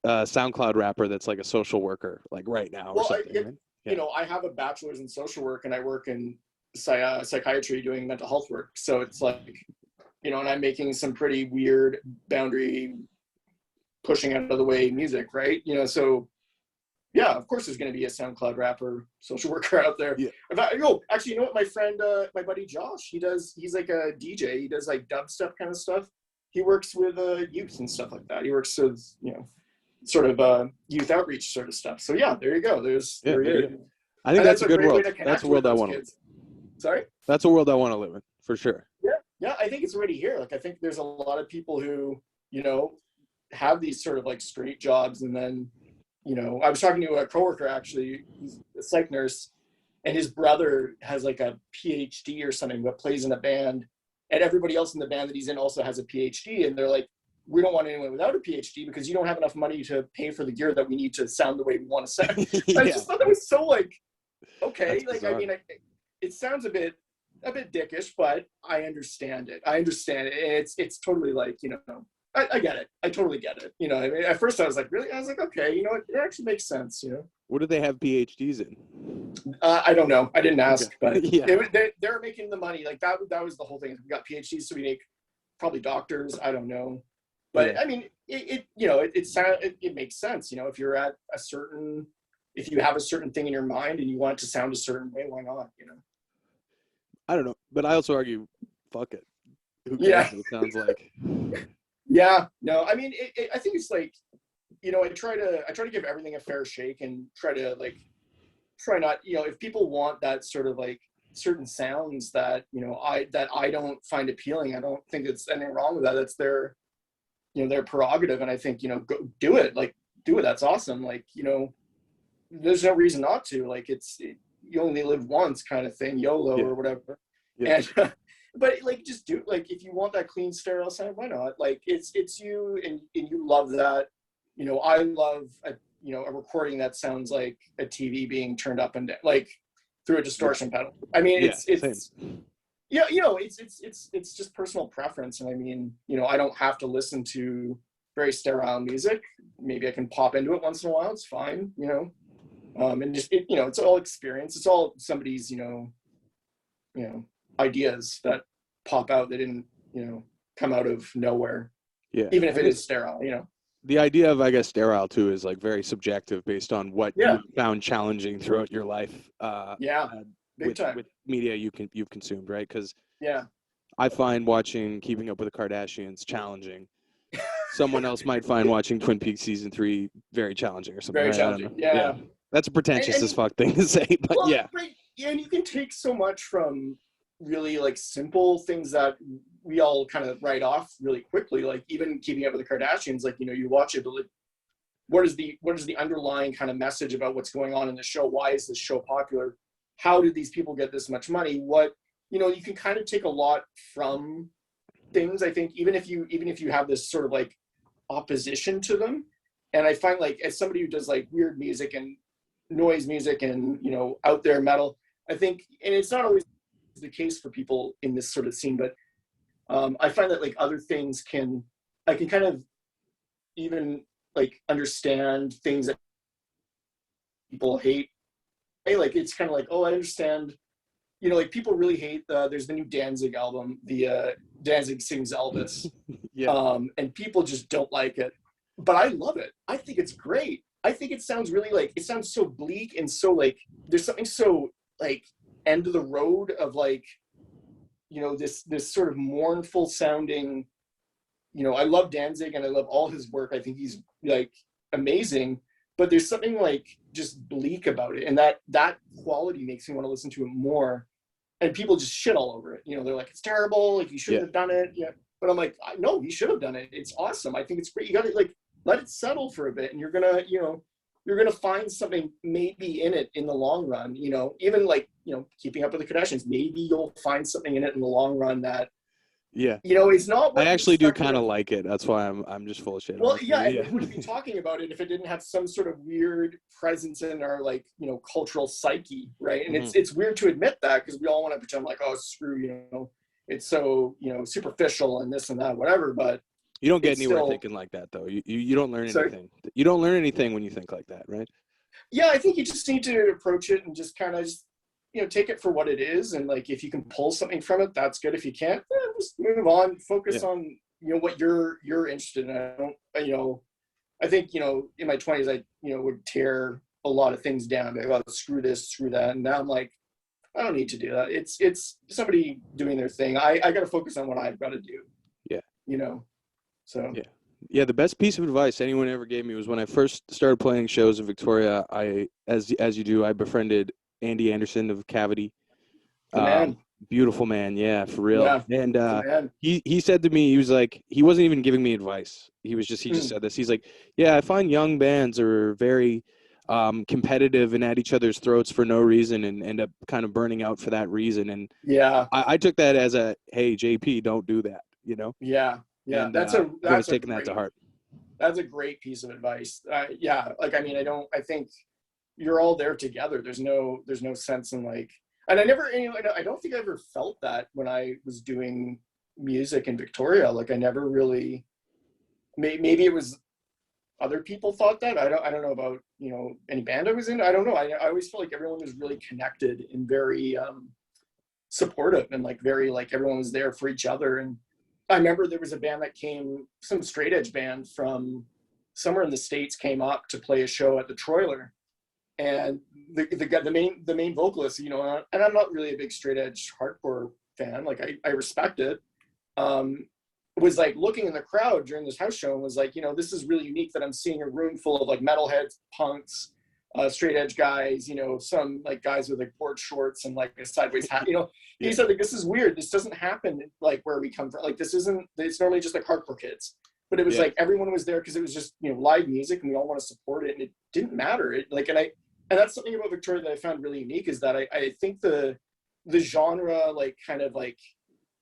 a SoundCloud rapper that's like a social worker, like right now or something. Right? You know, I have a bachelor's in social work, and I work in psychiatry doing mental health work. So it's like, you know, and I'm making some pretty weird boundary pushing out of the way music, right? You know, so Yeah, of course there's going to be a SoundCloud rapper, social worker out there. Yeah. Actually, you know what? My friend, my buddy Josh, he's like a DJ. He does like dubstep kind of stuff. He works with youth and stuff like that. He works with, sort of youth outreach sort of stuff. So yeah, there you go. There he is. I think that's a good world. That's a world I want to live in. Sorry? That's a world I want to live in, for sure. Yeah, I think it's already here. Like, I think there's a lot of people who, have these sort of like straight jobs, and then, I was talking to a coworker, actually, he's a psych nurse, and his brother has like a PhD or something, but plays in a band, and everybody else in the band that he's in also has a PhD, and they're like, we don't want anyone without a PhD because you don't have enough money to pay for the gear that we need to sound the way we want to sound. I just thought that was so like, okay, like, I mean, it sounds a bit dickish, but I understand it. And it's totally like, I get it. I totally get it. I mean, at first I was like, really? I was like, okay, it actually makes sense, What do they have PhDs in? I don't know. I didn't ask, but yeah. they're making the money. Like that was the whole thing. We got PhDs, so we make probably doctors. I don't know. But I mean, it makes sense. If you're at if you have a certain thing in your mind and you want it to sound a certain way, why not? I don't know, but I also argue, fuck it. Who cares what it sounds like? Yeah, no, I mean, I think it's like, I try to give everything a fair shake and try not, if people want that sort of like certain sounds that, I don't find appealing, I don't think it's anything wrong with that. That's their, their prerogative. And I think, go do it, that's awesome. Like, there's no reason not to, like, you only live once kind of thing, YOLO or whatever. Yeah. And, but like, just do, like, if you want that clean sterile sound, why not? Like, it's you, and you love that. I love a recording that sounds like a TV being turned up and down, like through a distortion pedal. I mean, it's just personal preference. And I mean, I don't have to listen to very sterile music. Maybe I can pop into it once in a while. It's fine, and just, it's all experience. It's all somebody's, ideas that pop out. They didn't, come out of nowhere. Yeah. Even if it is sterile, The idea of, I guess, sterile too is like very subjective based on what you found challenging throughout your life. Big time. With media you've consumed, right? Because I find watching Keeping Up with the Kardashians challenging. Someone else might find watching Twin Peaks season 3 very challenging or something. Very challenging. Yeah. That's a pretentious as fuck thing to say, but and you can take so much from really like simple things that we all kind of write off really quickly. Like even Keeping Up with the Kardashians, like, you watch it, but like, what is the underlying kind of message about what's going on in the show? Why is this show popular? How did these people get this much money? What, you can kind of take a lot from things, I think, even if you have this sort of like opposition to them. And I find, like, as somebody who does like weird music and noise music and, out there metal, I think, and it's not always the case for people in this sort of scene, but I find that like other things I can kind of even like understand things that people hate. Hey, like, it's kind of like, oh, I understand, like people really hate there's the new Danzig album, the Danzig sings Elvis. And people just don't like it, but I love it. I think it's great. I think it sounds really like, it sounds so bleak and so like there's something so like end of the road of like, this sort of mournful sounding, I love Danzig and I love all his work. I think he's like amazing, but there's something like just bleak about it. And that quality makes me want to listen to it more. And people just shit all over it. They're like, it's terrible. Like, you shouldn't have done it. Yeah. But I'm like, no, he should have done it. It's awesome. I think it's great. You got to like, let it settle for a bit. And you're going to find something maybe in it in the long run, even like, Keeping Up with the Kardashians, maybe you'll find something in it in the long run that, it's not what I actually do kind of like it. That's why I'm just full of shit. Well, and we wouldn't be talking about it if it didn't have some sort of weird presence in our like, cultural psyche, right? And it's weird to admit that because we all want to pretend like, oh, screw, it's so, superficial and this and that, whatever, but you don't get anywhere thinking like that, though. You don't learn anything. You don't learn anything when you think like that, right? Yeah, I think you just need to approach it and just kind of take it for what it is. And like, if you can pull something from it, that's good. If you can't, just move on, focus on, what you're interested in. I think, in my 20s, I, would tear a lot of things down. Like, oh, screw this, screw that. And now I'm like, I don't need to do that. It's somebody doing their thing. I got to focus on what I've got to do. Yeah. You know, so. Yeah. Yeah. The best piece of advice anyone ever gave me was when I first started playing shows in Victoria. As you do, I befriended Andy Anderson of Cavity. The man. Beautiful man. Yeah, for real. Yeah. And The man. he said to me, he was like, he wasn't even giving me advice. He just said this. He's like, yeah, I find young bands are very competitive and at each other's throats for no reason and end up kind of burning out for that reason. And yeah, I took that as a, hey, JP, don't do that, you know? Yeah. And that's I've taken that to heart. That's a great piece of advice. Yeah. Like, I mean, I think you're all there together. There's no sense in like, and I don't think I ever felt that when I was doing music in Victoria. Like, I never really, maybe it was other people thought that. I don't know about, you know, any band I was in. I don't know. I always felt like everyone was really connected and very supportive and like very like everyone was there for each other. And I remember there was a band that came, some straight edge band from somewhere in the States came up to play a show at the Troiler. And the main vocalist, you know, and I'm not really a big straight edge hardcore fan. Like I respect it. Was like looking in the crowd during this house show and was like, you know, this is really unique that I'm seeing a room full of like metalheads, punks, straight edge guys, you know, some like guys with like board shorts and like a sideways hat, you know. Yeah. He said like, this is weird. This doesn't happen like where we come from. Like it's normally just like hardcore kids. But it was like everyone was there because it was just, you know, live music and we all want to support it and it didn't matter. And that's something about Victoria that I found really unique is that I think the genre like kind of like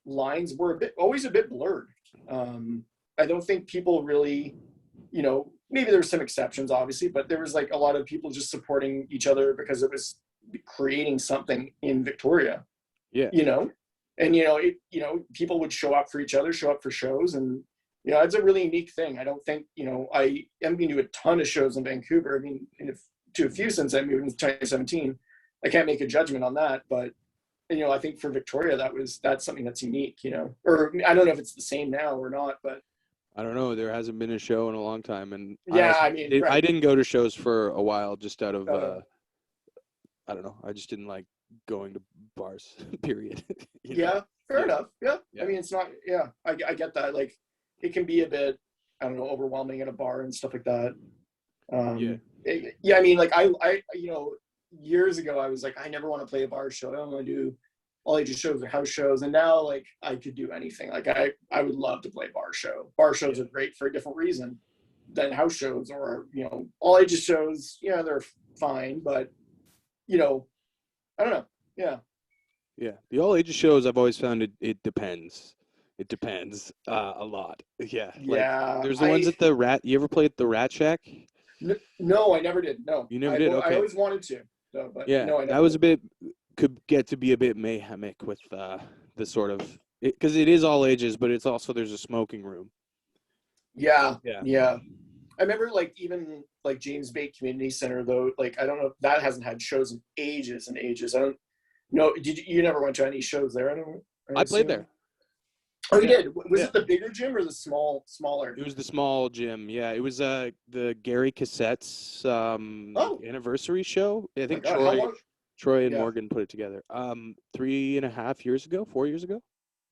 lines were always a bit blurred. I don't think people really, you know, maybe there were some exceptions obviously, but there was like a lot of people just supporting each other because it was creating something in Victoria. Yeah. You know, and people would show up for each other, show up for shows, and you know, it's a really unique thing. I don't think, you know, I am going to do a ton of shows in Vancouver. I mean, to a few since I moved in 2017. I can't make a judgment on that, but you know, I think for Victoria, that's something that's unique, you know, or I don't know if it's the same now or not, but I don't know. There hasn't been a show in a long time, and I didn't go to shows for a while, just out of I don't know. I just didn't like going to bars. Period. Fair enough. Yeah, I mean, it's not. Yeah, I get that. Like, it can be a bit, I don't know, overwhelming at a bar and stuff like that. I mean, like I you know, years ago I was like, I never want to play a bar show. I don't want to do all ages shows or house shows. And now like I could do anything. Like I would love to play bar show. Bar shows are great for a different reason than house shows or, you know, all ages shows. Yeah, they're fine, but you know, I don't know. Yeah. The all ages shows I've always found it depends. It depends a lot. Yeah. Like, there's the ones at the Rat. You ever played the Rat Shack? No, I never did. No, you never did. Okay. I always wanted to. No, but yeah, no, I never that was did. could get to be a bit mayhemic with the sort of because it is all ages, but it's also there's a smoking room. Yeah. I remember like even like James Bay Community Center though. Like I don't know, that hasn't had shows in ages and ages. I don't know. You never went to any shows there? I played there. Oh, you did? Was it the bigger gym or the smaller? It was the small gym. Yeah, it was the Gary Cassette's anniversary show. I think Troy and Morgan put it together. 3.5 years ago, 4 years ago.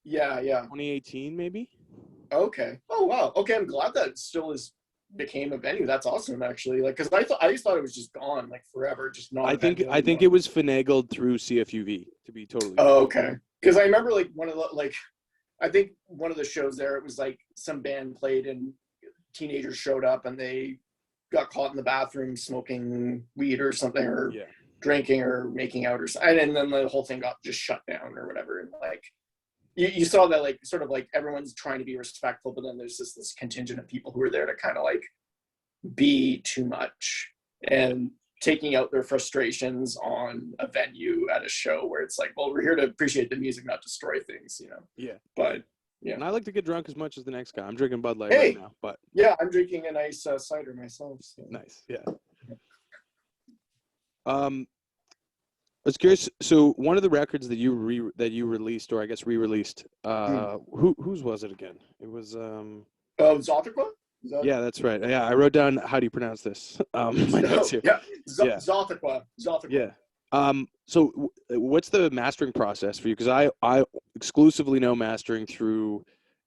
Yeah. 2018 maybe. Okay. Oh wow. Okay, I'm glad that it still became a venue. That's awesome, actually. Like, because I just thought it was just gone, like forever, just not. I think it was finagled through CFUV to be totally. Oh, okay. Because I remember like I think one of the shows there, it was like some band played and teenagers showed up and they got caught in the bathroom smoking weed or something or drinking or making out or something. And then the whole thing got just shut down or whatever. And like, you saw that like sort of like everyone's trying to be respectful, but then there's this contingent of people who are there to kind of like be too much and taking out their frustrations on a venue at a show where it's like, well, we're here to appreciate the music, not destroy things, you know? Yeah. But yeah. And I like to get drunk as much as the next guy. I'm drinking Bud Light right now, but yeah, I'm drinking a nice cider myself. So. Nice. Yeah. I was curious. So one of the records that you released, or I guess re-released, whose was it again? It was Zothraquah? Yeah, that's right. Yeah, I wrote down, how do you pronounce this? My notes here. Yeah, Yeah. Zothaqua. Yeah. So what's the mastering process for you? Because I exclusively know mastering through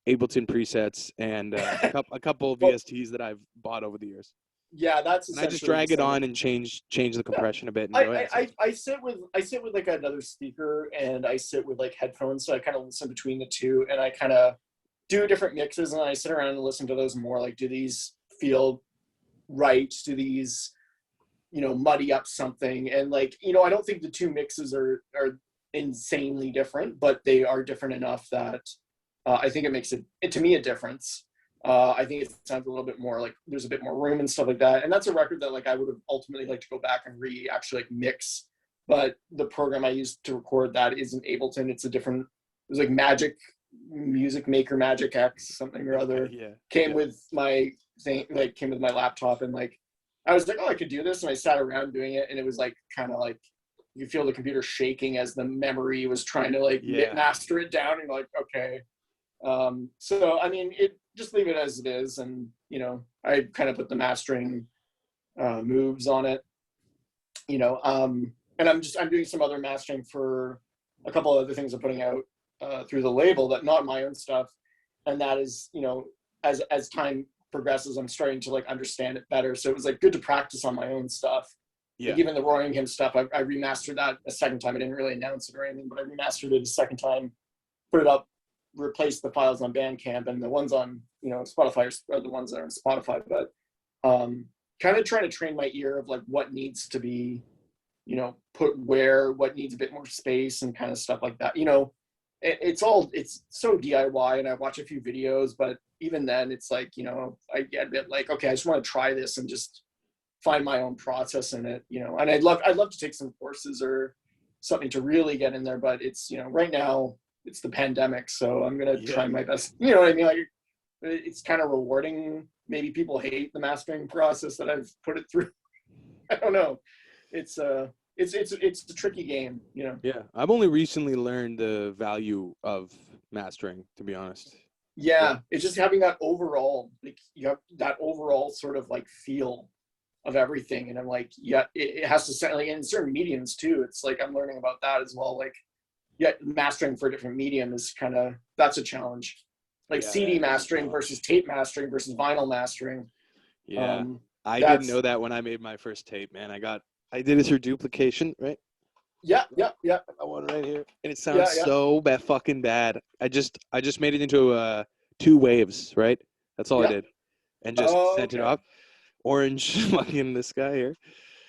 Ableton presets and a couple of Well, VSTs that I've bought over the years. yeah, that's And I just essentially the drag it same. on and change the Yeah. compression a bit and go, yeah, I sit with like another speaker, and I sit with like headphones, so I kind of listen between the two, and I kind of do different mixes, and I sit around and listen to those more. Like, do these feel right? Do these, muddy up something? And like, I don't think the two mixes are insanely different, but they are different enough that I think it makes it to me a difference. I think it sounds a little bit more like there's a bit more room and stuff like that. And that's a record that like I would have ultimately liked to go back and actually like mix. But the program I used to record that isn't Ableton. It's a different. It was like Music Maker Magic X something or other. Yeah. Came with my thing, like came with my laptop, and like I was like, oh, I could do this, and I sat around doing it, and it was like kind of like you feel the computer shaking as the memory was trying to like master it down, and you're like, okay. So I mean, it just leave it as it is, and I kind of put the mastering moves on it, and I'm doing some other mastering for a couple of other things I'm putting out through the label, that not my own stuff, and that is, as time progresses, I'm starting to like understand it better. So it was like good to practice on my own stuff. Yeah. Like even the Roaring Him stuff, I remastered that a second time. I didn't really announce it or anything, but I remastered it a second time, put it up, replaced the files on Bandcamp, and the ones on Spotify are the ones that are on Spotify. But kind of trying to train my ear of like what needs to be put where, what needs a bit more space, and kind of stuff like that. It's so DIY, and I watch a few videos, but even then it's like I get a bit like, okay, I just want to try this and just find my own process in it, and I'd love to take some courses or something to really get in there, but it's right now it's the pandemic, so I'm gonna try my best. You know what I mean? Like, it's kind of rewarding. Maybe people hate the mastering process that I've put it through. I don't know. It's a tricky game, Yeah, I've only recently learned the value of mastering, to be honest. Yeah, it's just having that overall, like you have that overall sort of like feel of everything, and I'm like, yeah, it has to sound like in certain mediums too. It's like I'm learning about that as well. Like, yeah, mastering for a different medium is that's a challenge. Like CD mastering versus tape mastering versus vinyl mastering. Yeah, I didn't know that when I made my first tape, man. I did it through duplication, right? Yeah. That one right here, and it sounds so fucking bad. I just made it into 2 waves, right? That's all I did, and just sent it off. Orange, fucking this guy here.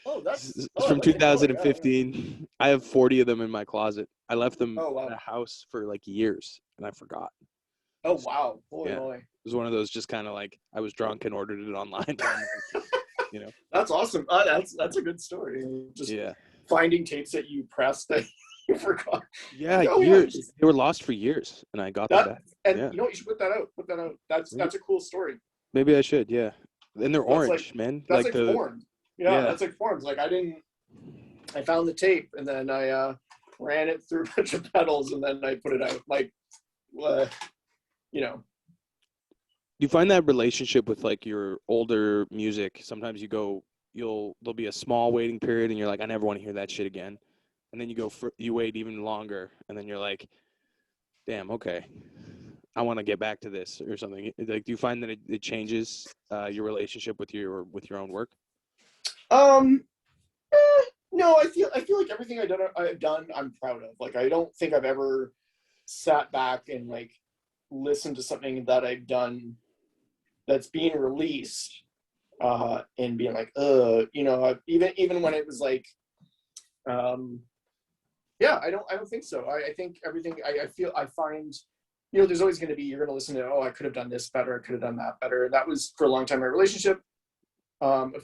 It's from 2015. I have 40 of them in my closet. I left them in a house for like years, and I forgot. Oh wow! Holy moly! It was one of those just kind of like I was drunk and ordered it online. That's awesome. That's a good story. Just finding tapes that you pressed that you forgot. Yeah, years. They were lost for years, and I got them back. And you should put that out. That's a cool story. Maybe I should. Yeah, and they're orange, man. That's like formed. Yeah, that's like forms. Like I found the tape, and then I ran it through a bunch of pedals, and then I put it out. Like, Do you find that relationship with like your older music? Sometimes there'll be a small waiting period, and you're like, I never want to hear that shit again. And then you wait even longer, and then you're like, damn, okay, I want to get back to this or something. Like, do you find that it changes your relationship with your own work? No, I feel like everything I've done, I'm proud of. Like, I don't think I've ever sat back and like listened to something that I've done that's being released and being like, even when it was like, I don't think so. I think everything I find, there's always going to be, you're going to listen to, oh, I could have done this better, I could have done that better. That was for a long time my relationship.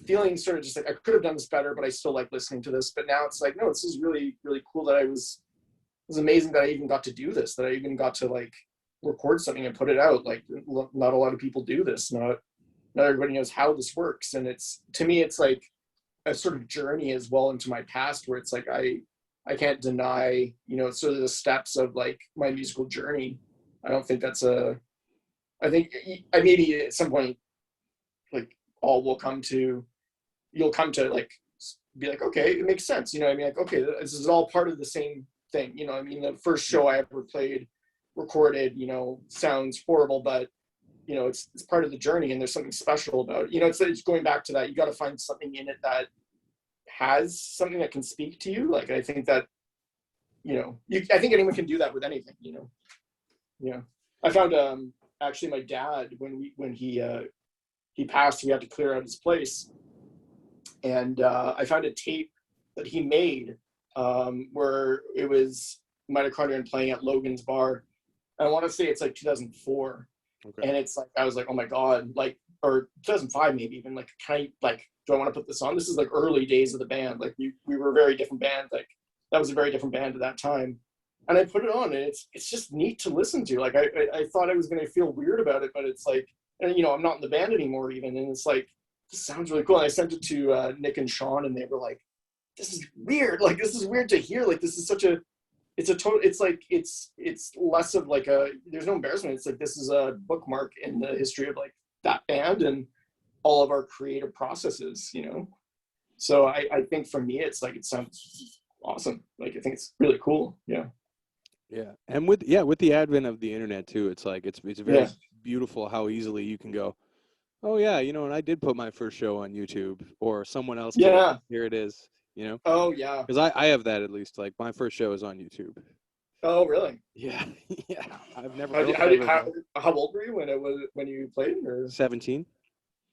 Feeling sort of just like I could have done this better, but I still like listening to this. But now it's like, no, this is really, really cool that it was amazing that I even got to do this, that I even got to like record something and put it out. Like, not a lot of people do this. Not everybody knows how this works. And to me, it's like a sort of journey as well into my past, where it's like, I can't deny, sort of the steps of like my musical journey. I don't think I think maybe at some point all will come to, you'll come to like be like, okay, it makes sense, you know what I mean? Like, okay, this is all part of the same thing, you know what I mean? The first show I ever played, recorded, you know, sounds horrible, but you know, it's part of the journey, and there's something special about it. You know, it's going back to that. You got to find something in it that has something that can speak to you. Like, I think that, you know, I think anyone can do that with anything, you know? Yeah. I found, actually my dad, when he passed, we had to clear out his place. And, I found a tape that he made, where it was Mitochondrion playing at Logan's Bar. I want to say it's like 2004. Okay. And it's like, I was like, oh my God, like, or 2005 maybe even, like, do I want to put this on? This is like early days of the band. Like we were a very different band. Like that was a very different band at that time. And I put it on, and it's just neat to listen to. Like I thought I was going to feel weird about it, but it's like, and you know, I'm not in the band anymore even. And it's like, this sounds really cool. And I sent it to Nick and Sean, and they were like, this is weird. Like, this is weird to hear. Like, this is such a, it's like, it's less of like there's no embarrassment. It's like, this is a bookmark in the history of like that band and all of our creative processes, you know? So I think for me, it's like, it sounds awesome. Like, I think it's really cool. Yeah. Yeah. And with the advent of the internet too, it's like, it's very beautiful how easily you can go, oh yeah, you know, and I did put my first show on YouTube, or someone else did. Here it is. You know? Oh yeah. Because I have that, at least. Like, my first show is on YouTube. Oh really? Yeah. Yeah. I've never. How old were you when you played? Or 17.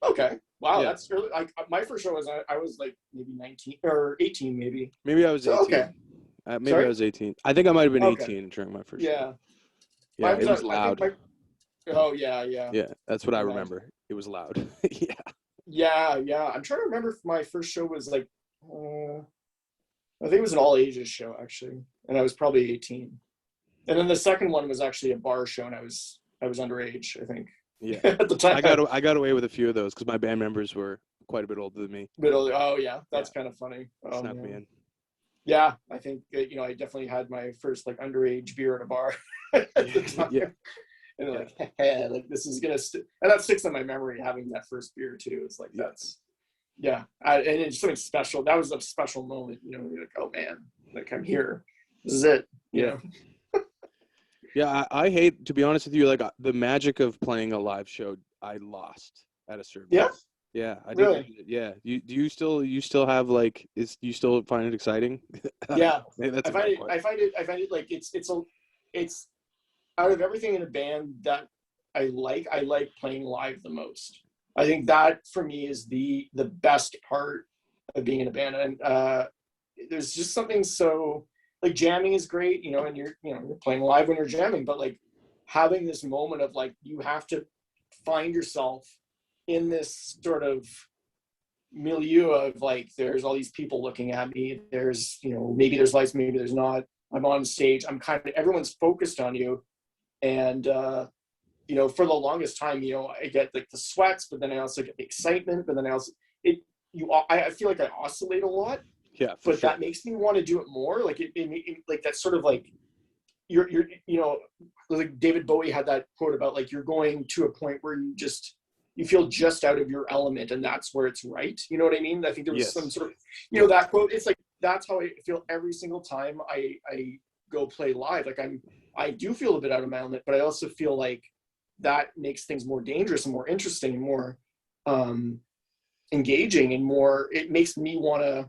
Okay. Wow, yeah. That's really, like, my first show was, I was like maybe 19 or 18 maybe. Maybe I was 18. Okay. Maybe I was 18. I think I might have been 18 during my first show. Yeah, it was loud. Oh yeah. Yeah, that's what I remember. It was loud. Yeah. Yeah. I'm trying to remember if my first show was like, I think it was an all ages show actually, and I was probably 18. And then the second one was actually a bar show, and I was underage, I think. Yeah. At the time, I got away with a few of those because my band members were quite a bit older than me. Oh yeah, that's kind of funny. Snuck me in. Yeah, I think you know, I definitely had my first like underage beer at a bar at the time. Yeah. And like, hey, like this is gonna and that sticks in my memory, having that first beer too. It's like that's. Yeah, and it's something special. That was a special moment, you know. You're like, oh man, like I'm here. This is it. You know? Yeah, I hate, to be honest with you, like the magic of playing a live show. I lost at a certain. Yeah. Point. Yeah, I really. Did. Yeah. Do you still have like? You still find it exciting? Yeah. That's I find it like it's out of everything in a band that I like playing live the most. I think that for me is the best part of being in a band. And there's just something so, like, jamming is great, you know, and you're playing live when you're jamming, but like having this moment of like, you have to find yourself in this sort of milieu of like, there's all these people looking at me. There's, you know, maybe there's lights, maybe there's not. I'm on stage. Everyone's focused on you. And, you know, for the longest time, you know, I get like the sweats, but then I also get the excitement, but then I feel like I oscillate a lot. Yeah. But sure. That makes me want to do it more. Like it like that's sort of like you're you know, like David Bowie had that quote about like, you're going to a point where you feel just out of your element, and that's where it's right. You know what I mean? I think there was some sort of, you know, that quote. It's like, that's how I feel every single time I go play live. Like I do feel a bit out of my element, but I also feel like that makes things more dangerous and more interesting and more engaging and more, it makes me want to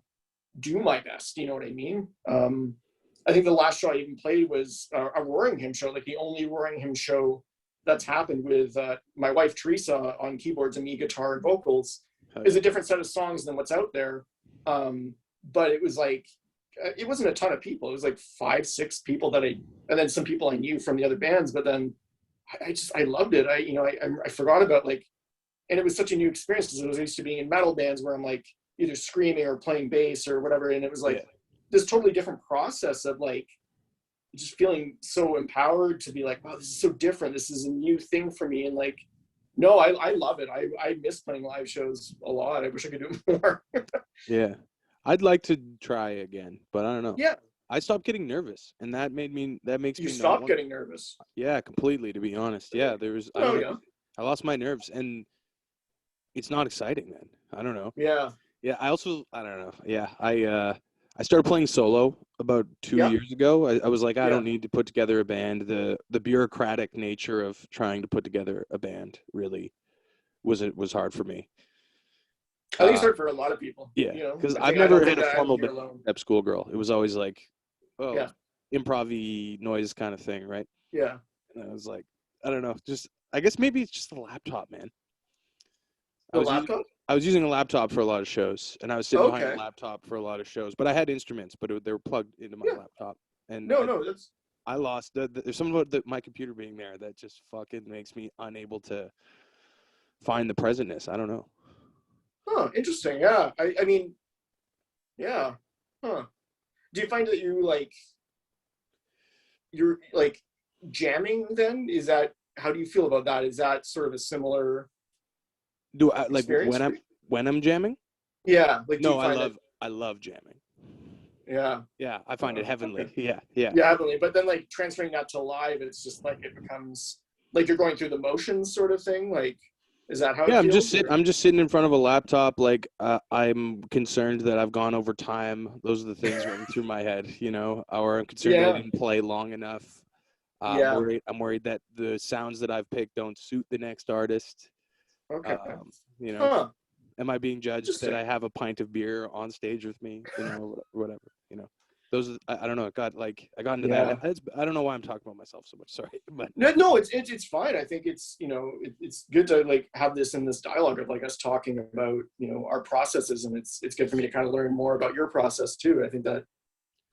do my best. You know what I mean? I think the last show I even played was a Roaring Hymn show, like the only Roaring Hymn show that's happened, with my wife Teresa on keyboards and me guitar and vocals. Is a different set of songs than what's out there. But it was like, it wasn't a ton of people. It was like 5-6 people and then some people I knew from the other bands, but then I loved it. I forgot about like, and it was such a new experience because I was used to being in metal bands where I'm like either screaming or playing bass or whatever. And it was like this totally different process of like just feeling so empowered to be like, wow, this is so different. This is a new thing for me. And like, no, I love it. I miss playing live shows a lot. I wish I could do it more. Yeah. I'd like to try again, but I don't know. Yeah. I stopped getting nervous, and that makes me. You stopped getting nervous? Yeah, completely. To be honest, yeah. I lost my nerves, and it's not exciting then. I don't know. Yeah. Yeah, I don't know. Yeah, I started playing solo about 2 years ago. I was like, I Yeah. don't need to put together a band. The bureaucratic nature of trying to put together a band really was hard for me. I think it's hard for a lot of people. Yeah, You know, because I I've think I don't never think had a that formal you're band alone. except schoolgirl. It was always like, oh, Yeah. improv-y noise kind of thing, right? Yeah. And I was like, I don't know, just I guess maybe it's just the laptop, man. I The was using laptop? I was using a laptop for a lot of shows, and I was sitting behind a Okay. laptop for a lot of shows. But I had instruments, but they were plugged into my Yeah. laptop, and No, that's I lost. There's something about my computer being there that just fucking makes me unable to find the presentness. I don't know. interesting. Yeah. I mean, yeah. Huh. Do you find that you're like jamming then? Is that, how do you feel about that? Is that sort of a similar Do I like experience for you? when I'm jamming? Yeah. Like, do No, you find that? I love jamming. Yeah. Yeah, I find it Okay. heavenly. Yeah, yeah. Yeah, heavily. But then like transferring that to live, it's just like it becomes like you're going through the motions sort of thing. Like, is that how it Yeah, feels? Or? I'm just sitting in front of a laptop. Like I'm concerned that I've gone over time. Those are the things running through my head, or I'm concerned that I Yeah. didn't play long enough. Yeah. I'm worried that the sounds that I've picked don't suit the next artist. Okay. You know, Huh. am I being judged that Interesting. I have a pint of beer on stage with me? Whatever. Those I don't know. I got into Yeah. that. I don't know why I'm talking about myself so much. Sorry, but No, it's fine. I think it's it's good to like have this in this dialogue of like us talking about our processes, and it's good for me to kind of learn more about your process too. I think that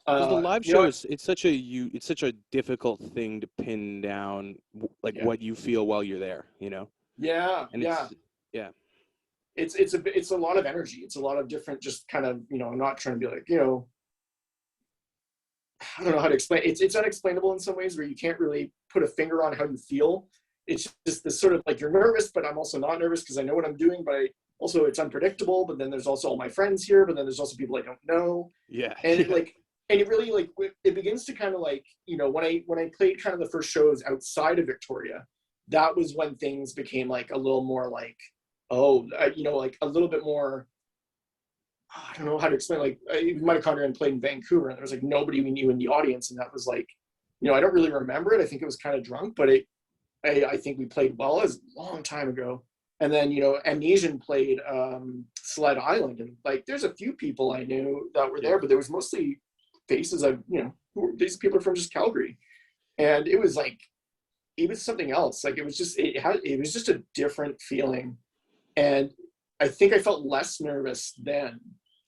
because the live you know what? shows, it's such a difficult thing to pin down, like Yeah. what you feel while you're there, Yeah. and Yeah. yeah, It's a lot of energy. It's a lot of different, just kind of, I'm not trying to be like, I don't know how to explain. It's unexplainable in some ways where you can't really put a finger on how you feel. It's just this sort of like, you're nervous, but I'm also not nervous because I know what I'm doing, but also it's unpredictable. But then there's also all my friends here, but then there's also people I don't know. yeah, And yeah. it really like, it begins to kind of like, when I played kind of the first shows outside of Victoria, that was when things became like a little more like, like a little bit more, I don't know how to explain, like Mitochondria played in Vancouver and there was like nobody we knew in the audience. And that was like, I don't really remember it. I think it was kind of drunk, but I think we played well. It was a long time ago. And then, Amnesian played Sled Island. And like, there's a few people I knew that were there, but there was mostly faces these people are from just Calgary. And it was like, it was something else. Like, it was just a different feeling. And I think I felt less nervous then.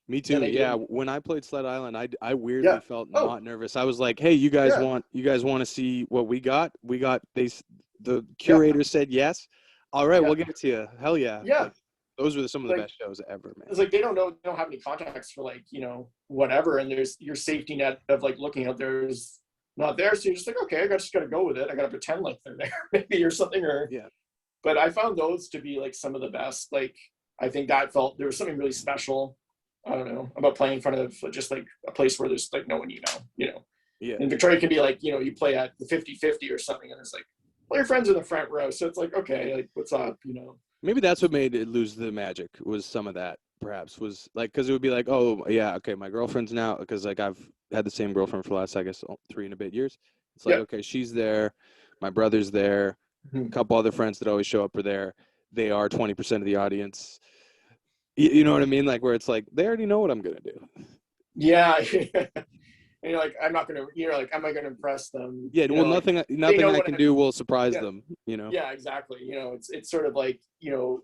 Me too. Yeah, when I played Sled Island, I weirdly Yeah. felt not nervous. I was like, "Hey, you guys Yeah. want to see what we got? The Yeah. curator said yes. All right, Yeah. we'll give it to you. Hell yeah." Yeah. Like, those were some of the Like, best shows ever, man. it's like they don't have any contacts for like, whatever. And there's your safety net of like looking out there is not there. So you're just like, okay, I just got to go with it. I got to pretend like they're there maybe or something. Yeah. But I found those to be like some of the best. Like, I think that there was something really special, I don't know, about playing in front of just like a place where there's like no one, Yeah. And Victoria can be like, you play at the 50-50 or something, and it's like, well, your friends in the front row. So it's like, okay, like, what's up, Maybe that's what made it lose the magic, was some of that, perhaps, was like, because it would be like, oh yeah, okay, my girlfriend's now, because like I've had the same girlfriend for the last, I guess, 3 and a bit years. It's like, okay, she's there, my brother's there, a couple other friends that always show up are there. They are 20% of the audience. You know what I mean? Like, where it's like, they already know what I'm going to do. Yeah. And you're like, I'm not going to, like, am I going to impress them? Yeah, well, nothing I can do will surprise them, Yeah, exactly. It's sort of like, you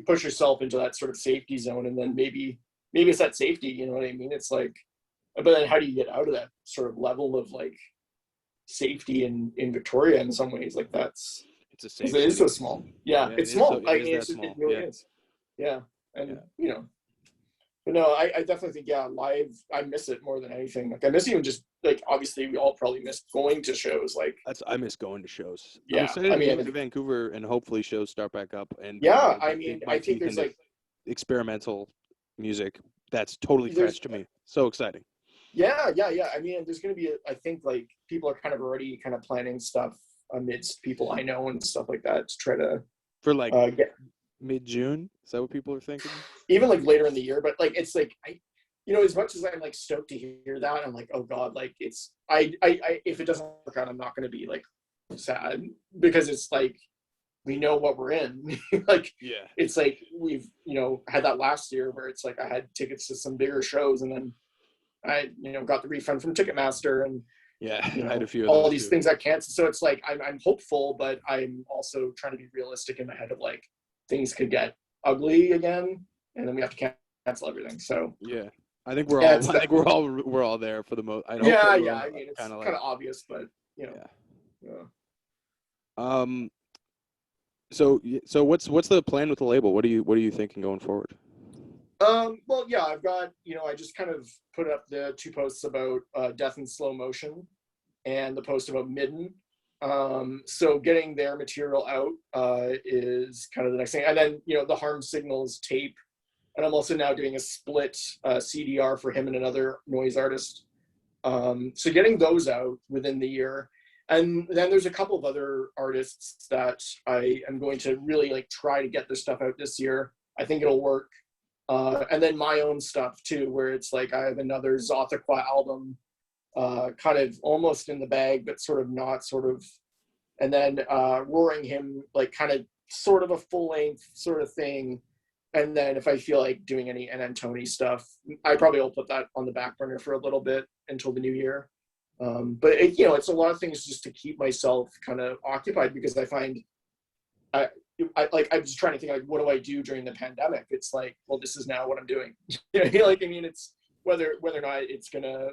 push yourself into that sort of safety zone, and then maybe it's that safety, you know what I mean? It's like, but then how do you get out of that sort of level of like safety in Victoria in some ways? Like, it's a safe, because it is so small. Yeah, it's small. It really is. Yeah. And, but no, I definitely think, live, I miss it more than anything. Like, I miss even just, like, obviously we all probably miss going to shows. Like, I miss going to shows. Yeah, I'm excited to move to Vancouver, and hopefully shows start back up. And yeah, I mean, I think there's like experimental music that's totally fresh to me. So exciting. Yeah. I mean, there's going to be, I think, like, people are kind of already kind of planning stuff amidst people I know and stuff like that to try to for like mid-June? Is that what people are thinking? Even like later in the year, but like it's like as much as I'm like stoked to hear that, I'm like, oh god, like it's I if it doesn't work out, I'm not going to be like sad, because it's like we know what we're in. Like, yeah, it's like we've had that last year where it's like I had tickets to some bigger shows, and then I got the refund from Ticketmaster, and yeah, I had a few of all those these too. things I canceled. So it's like I'm hopeful, but I'm also trying to be realistic in my head of like things could get ugly again, and then we have to cancel everything. So yeah, I think we're all we're all there for the most. I hope yeah. I mean, it's kind of kind of obvious, but yeah. yeah. So what's the plan with the label? What are you thinking going forward? Well, yeah, I've got, I just kind of put up the 2 posts about Death in Slow Motion and the post about Midden. So getting their material out is kind of the next thing. And then, the Harm Signals tape. And I'm also now doing a split CDR for him and another noise artist. So getting those out within the year. And then there's a couple of other artists that I am going to really like try to get their stuff out this year. I think it'll work. And then my own stuff too, where it's like I have another Zothaqua album, kind of almost in the bag, but sort of not, sort of. And then Roaring Him, like kind of sort of a full length sort of thing. And then if I feel like doing any Antoni stuff, I probably will put that on the back burner for a little bit until the new year. But it's a lot of things just to keep myself kind of occupied, because I find I I'm just trying to think like, what do I do during the pandemic? It's like, well, this is now what I'm doing. Like, I mean, it's whether or not it's gonna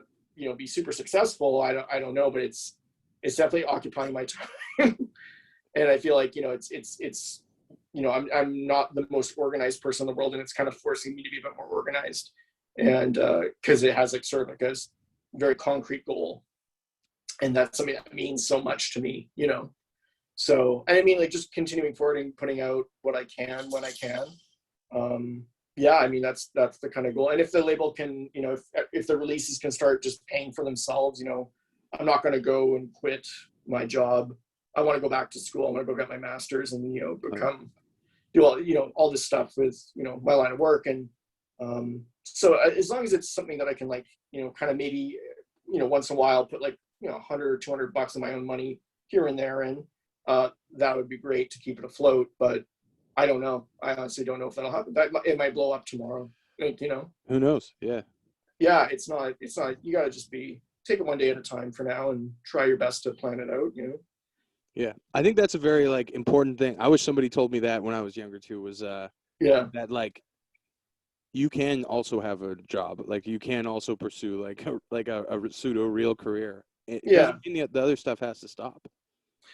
be super successful, I don't know, but it's definitely occupying my time. And I feel like it's I'm not the most organized person in the world, and it's kind of forcing me to be a bit more organized, and because it has like sort of like a very concrete goal, and that's something that means so much to me. So, and I mean, like, just continuing forward and putting out what I can when I can. Yeah, I mean, that's the kind of goal. And if the label can, if the releases can start just paying for themselves, I'm not going to go and quit my job. I want to go back to school. I want to go get my master's and, do all this stuff with, my line of work. And so as long as it's something that I can like, kind of maybe, once in a while put like, 100 or 200 bucks of my own money here and there in, that would be great to keep it afloat. But I don't know. I honestly don't know if that'll happen. It might blow up tomorrow. Like, Who knows? Yeah. Yeah, it's not. You got to just take it one day at a time for now and try your best to plan it out. Yeah, I think that's a very like important thing. I wish somebody told me that when I was younger too. Was yeah, that like you can also have a job, like you can also pursue like a pseudo real career. It doesn't mean the other stuff has to stop.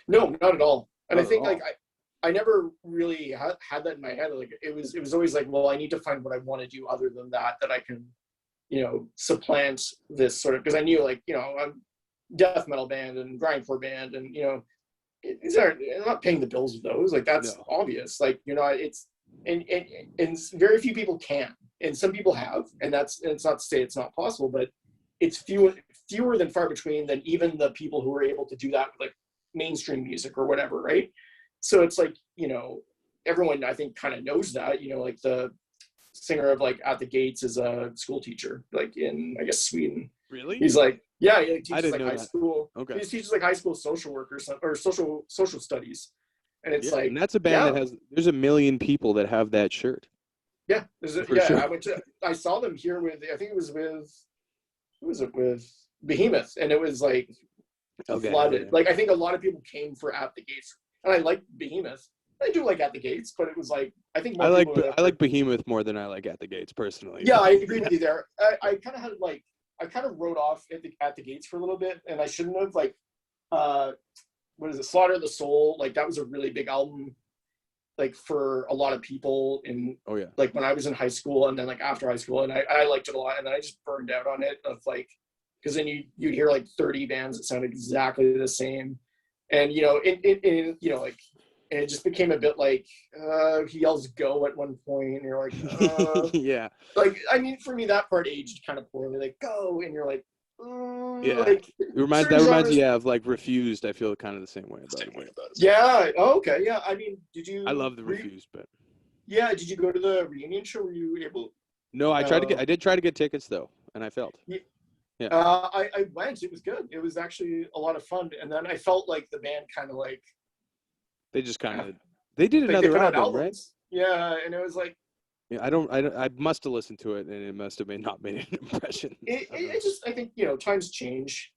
No, not at all. And Not I think all. like I never really had that in my head. Like it was always like, well, I need to find what I want to do other than that I can, supplant this sort of, because I knew like, I'm death metal band and grindcore band, and I'm not paying the bills with those. Like that's obvious. Like, it's and very few people can, and some people have, and it's not to say it's not possible, but it's fewer than far between than even the people who are able to do that with like mainstream music or whatever, right? So it's like, everyone I think kind of knows that, like the singer of like At the Gates is a school teacher, like in, I guess, Sweden. Really? He's like, yeah, he I teaches didn't like know high that. school. Okay. He teaches like high school social work or social studies. And it's like, and that's a band that there's 1 million people that have that shirt. Yeah. Sure. I saw them here I think it was with Behemoth, and it was like flooded. Like I think a lot of people came for At the Gates, and I like Behemoth. I do like At the Gates, but it was like I think I like Behemoth more than I like At the Gates personally. Yeah, I agree with you there. I kind of had like I kind of wrote off At the Gates for a little bit, and I shouldn't have. Like what is it, Slaughter of the Soul? Like that was a really big album, like for a lot of people in like when I was in high school, and then like after high school, and I liked it a lot, and then I just burned out on it of like, because then you'd hear like 30 bands that sound exactly the same, and like, and it just became a bit like he yells "go" at one point, and you're like yeah, like I mean for me that part aged kind of poorly, like "go," and you're like yeah, like that reminds me of like Refused. I feel kind of the same way about it. Yeah. Oh, okay. Yeah. I mean, I love the Refused, but Yeah, did you go to the reunion show? Were you able? No, No. I did try to get tickets though, and I failed. Yeah, Yeah, I went. It was good. It was actually a lot of fun. And then I felt like the band kind of they just kind of they did like they another put out album, right? albums. Yeah, and it was like Yeah, I must have listened to it, and it must have not made an impression. it just I think times change.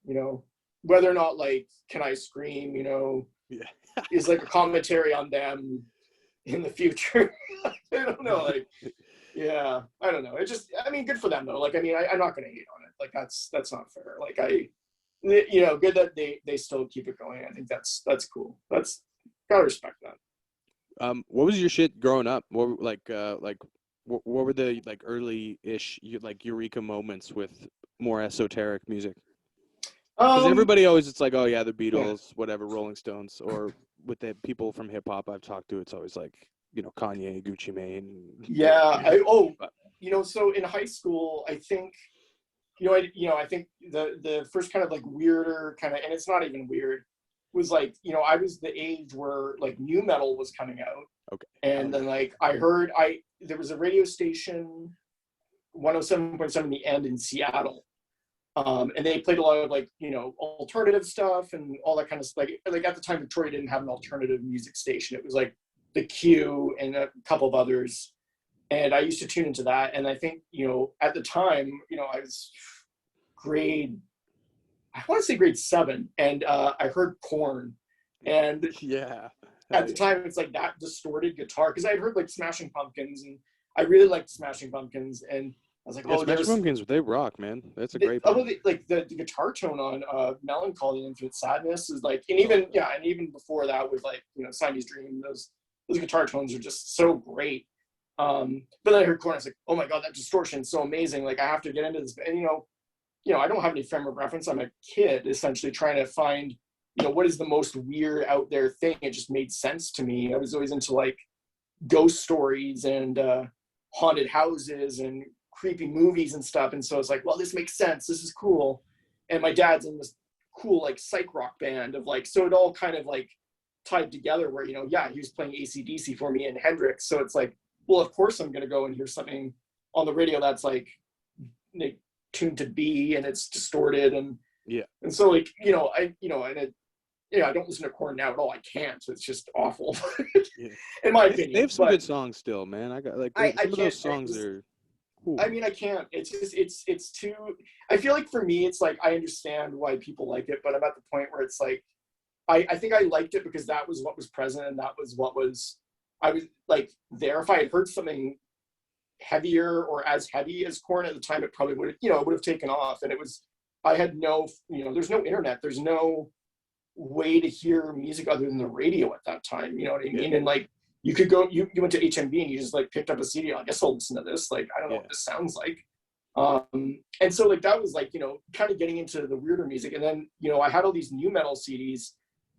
Whether or not like Can I Scream, Yeah. is like a commentary on them in the future. I don't know, like yeah, I don't know. It just I mean good for them though. Like I mean I'm not gonna hate on it. Like that's not fair. Like good that they still keep it going. I think that's cool. That's gotta respect that. What was your shit growing up? What were the like early-ish like eureka moments with more esoteric music? Because Um everybody always it's like, oh yeah, the yeah. Beatles, whatever, Rolling Stones, or with the people from hip hop I've talked to, it's always like, Kanye, Gucci Mane. Yeah. So in high school, I think I think the first kind of like weirder kind of, and it's not even weird, was like, I was the age where like new metal was coming out. Okay. And then like there was a radio station, 107.7 The End in Seattle. And they played a lot of like, alternative stuff and all that kind of stuff. Like at the time, Victoria didn't have an alternative music station. It was like the Q and a couple of others. And I used to tune into that. And I think, at the time, I was I want to say grade 7. And I heard Korn. And Yeah. at the time, it's like that distorted guitar. Because I heard like Smashing Pumpkins and I really liked Smashing Pumpkins. And I was like, Yeah, Smashing Pumpkins, they rock, man. That's a great band. the guitar tone on Melancholy and Infinite Sadness is like, and even before that with like, Siamese Dream, those guitar tones are just so great. But then I heard Korn, I was like, oh my God, that distortion is so amazing. Like I have to get into this. And, I don't have any frame of reference. I'm a kid essentially trying to find, what is the most weird out there thing. It just made sense to me. I was always into like ghost stories and haunted houses and creepy movies and stuff. And so it's like, well, this makes sense. This is cool. And my dad's in this cool like psych rock band of like, so it all kind of like tied together where, he was playing AC/DC for me and Hendrix. So it's like, well, of course I'm going to go and hear something on the radio that's like tuned to B and it's distorted. And so like, I don't listen to Korn now at all. I can't. So it's just awful. In my opinion. They have some good songs still, man. I got like some of those songs are cool. I mean, I can't. It's just it's too. I feel like for me, it's like I understand why people like it, but I'm at the point where it's like, I think I liked it because that was what was present and that was what was. I was like there. If I had heard something heavier or as heavy as Korn at the time, it probably would have, it would have taken off. And it was. I had no, there's no internet. There's no way to hear music other than the radio at that time. You know what I mean? And like. You could go, you went to HMV and you just like picked up a CD. I guess I'll listen to this. Like, I don't know what this sounds like. And so like, that was like, kind of getting into the weirder music. And then, I had all these new metal CDs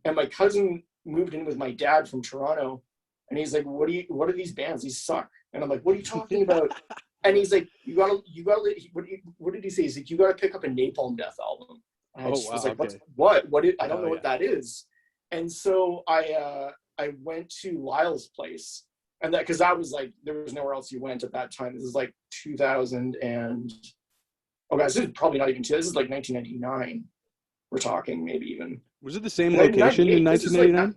and my cousin moved in with my dad from Toronto. And he's like, what are these bands? These suck. And I'm like, what are you talking about? And he's like, you gotta, what did he say? He's like, you gotta pick up a Napalm Death album. And I was like, I don't know what that is. And so I went to Lyle's place, and that because that was like there was nowhere else you went at that time. This is like 2000 and this is probably not even this is like 1999. We're talking maybe even. Was it the same location in 1999?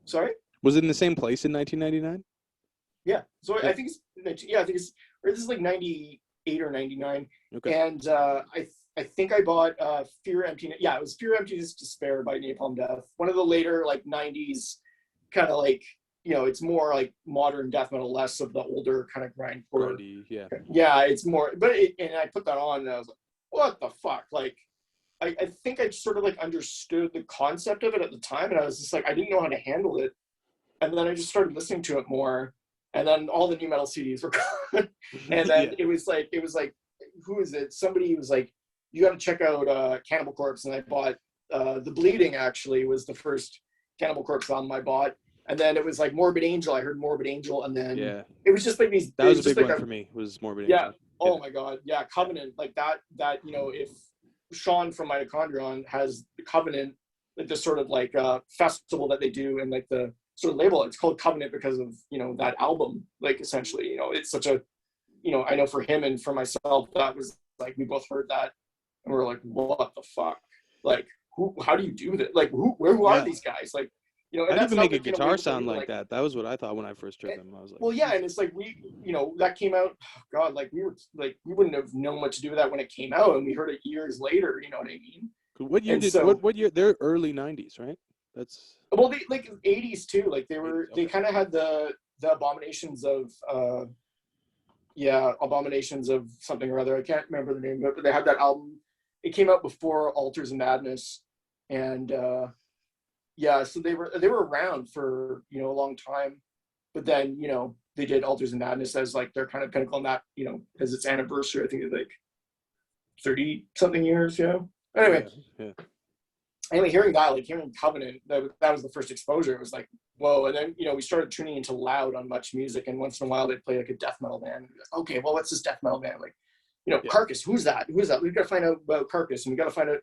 Sorry. Was it in the same place in 1999? Yeah. So I think it's this is like 98 or 99. Okay. And I think I bought Fear Emptiness. Yeah, it was Fear Emptiness Despair by Napalm Death. One of the later like 90s. Kind of like it's more like modern death metal, less of the older kind of grindcore. Yeah, it's more. But and I put that on, and I was like, "What the fuck?" Like, I think I sort of like understood the concept of it at the time, and I was just like, I didn't know how to handle it. And then I just started listening to it more, and then all the new metal CDs were gone. And then it was like, who is it? Somebody was like, you got to check out Cannibal Corpse, and I bought The Bleeding. Actually, was the first Cannibal Corpse album I bought, and then it was like Morbid Angel. I heard Morbid Angel, and then it was just like these. That was a big one for me. Was Morbid Angel? Oh my God, yeah, Covenant, like that. If Sean from Mitochondrion has the Covenant, like this sort of like festival that they do, and like the sort of label. It's called Covenant because of, you know, that album, like essentially, you know, it's such a, you know, I know for him and for myself, that was like, we both heard that and we were like, what the fuck? Like, how do you do that? Like, who are these guys? Like, you know, and I'd that's even make a you know, guitar sound like that. That was what I thought when I first heard them. I was like, well, yeah. And it's like, we, you know, that came out, oh God, like we wouldn't have known what to do with that when it came out, and we heard it years later, you know what I mean? what year and did, so, what year? They're early 90s, right? That's, well, they like 80s too. Like they were, 80s, they okay. kind of had the abominations of, abominations of something or other. I can't remember the name of it, but they had that album. It came out before Altars of Madness, and yeah, so they were around for, you know, a long time, but then, you know, they did Altars of Madness as like their kind of pinnacle, and that, you know, as its anniversary, I think it's like 30 something years. Yeah. Anyway, anyway, hearing that, like hearing Covenant, that was the first exposure. It was like, whoa. And then, you know, we started tuning into Loud on Much Music, and once in a while they'd play like a death metal band. Okay, well, what's this death metal band? Like, you know, Carcass, who's that? We've got to find out about Carcass, and we got to find out.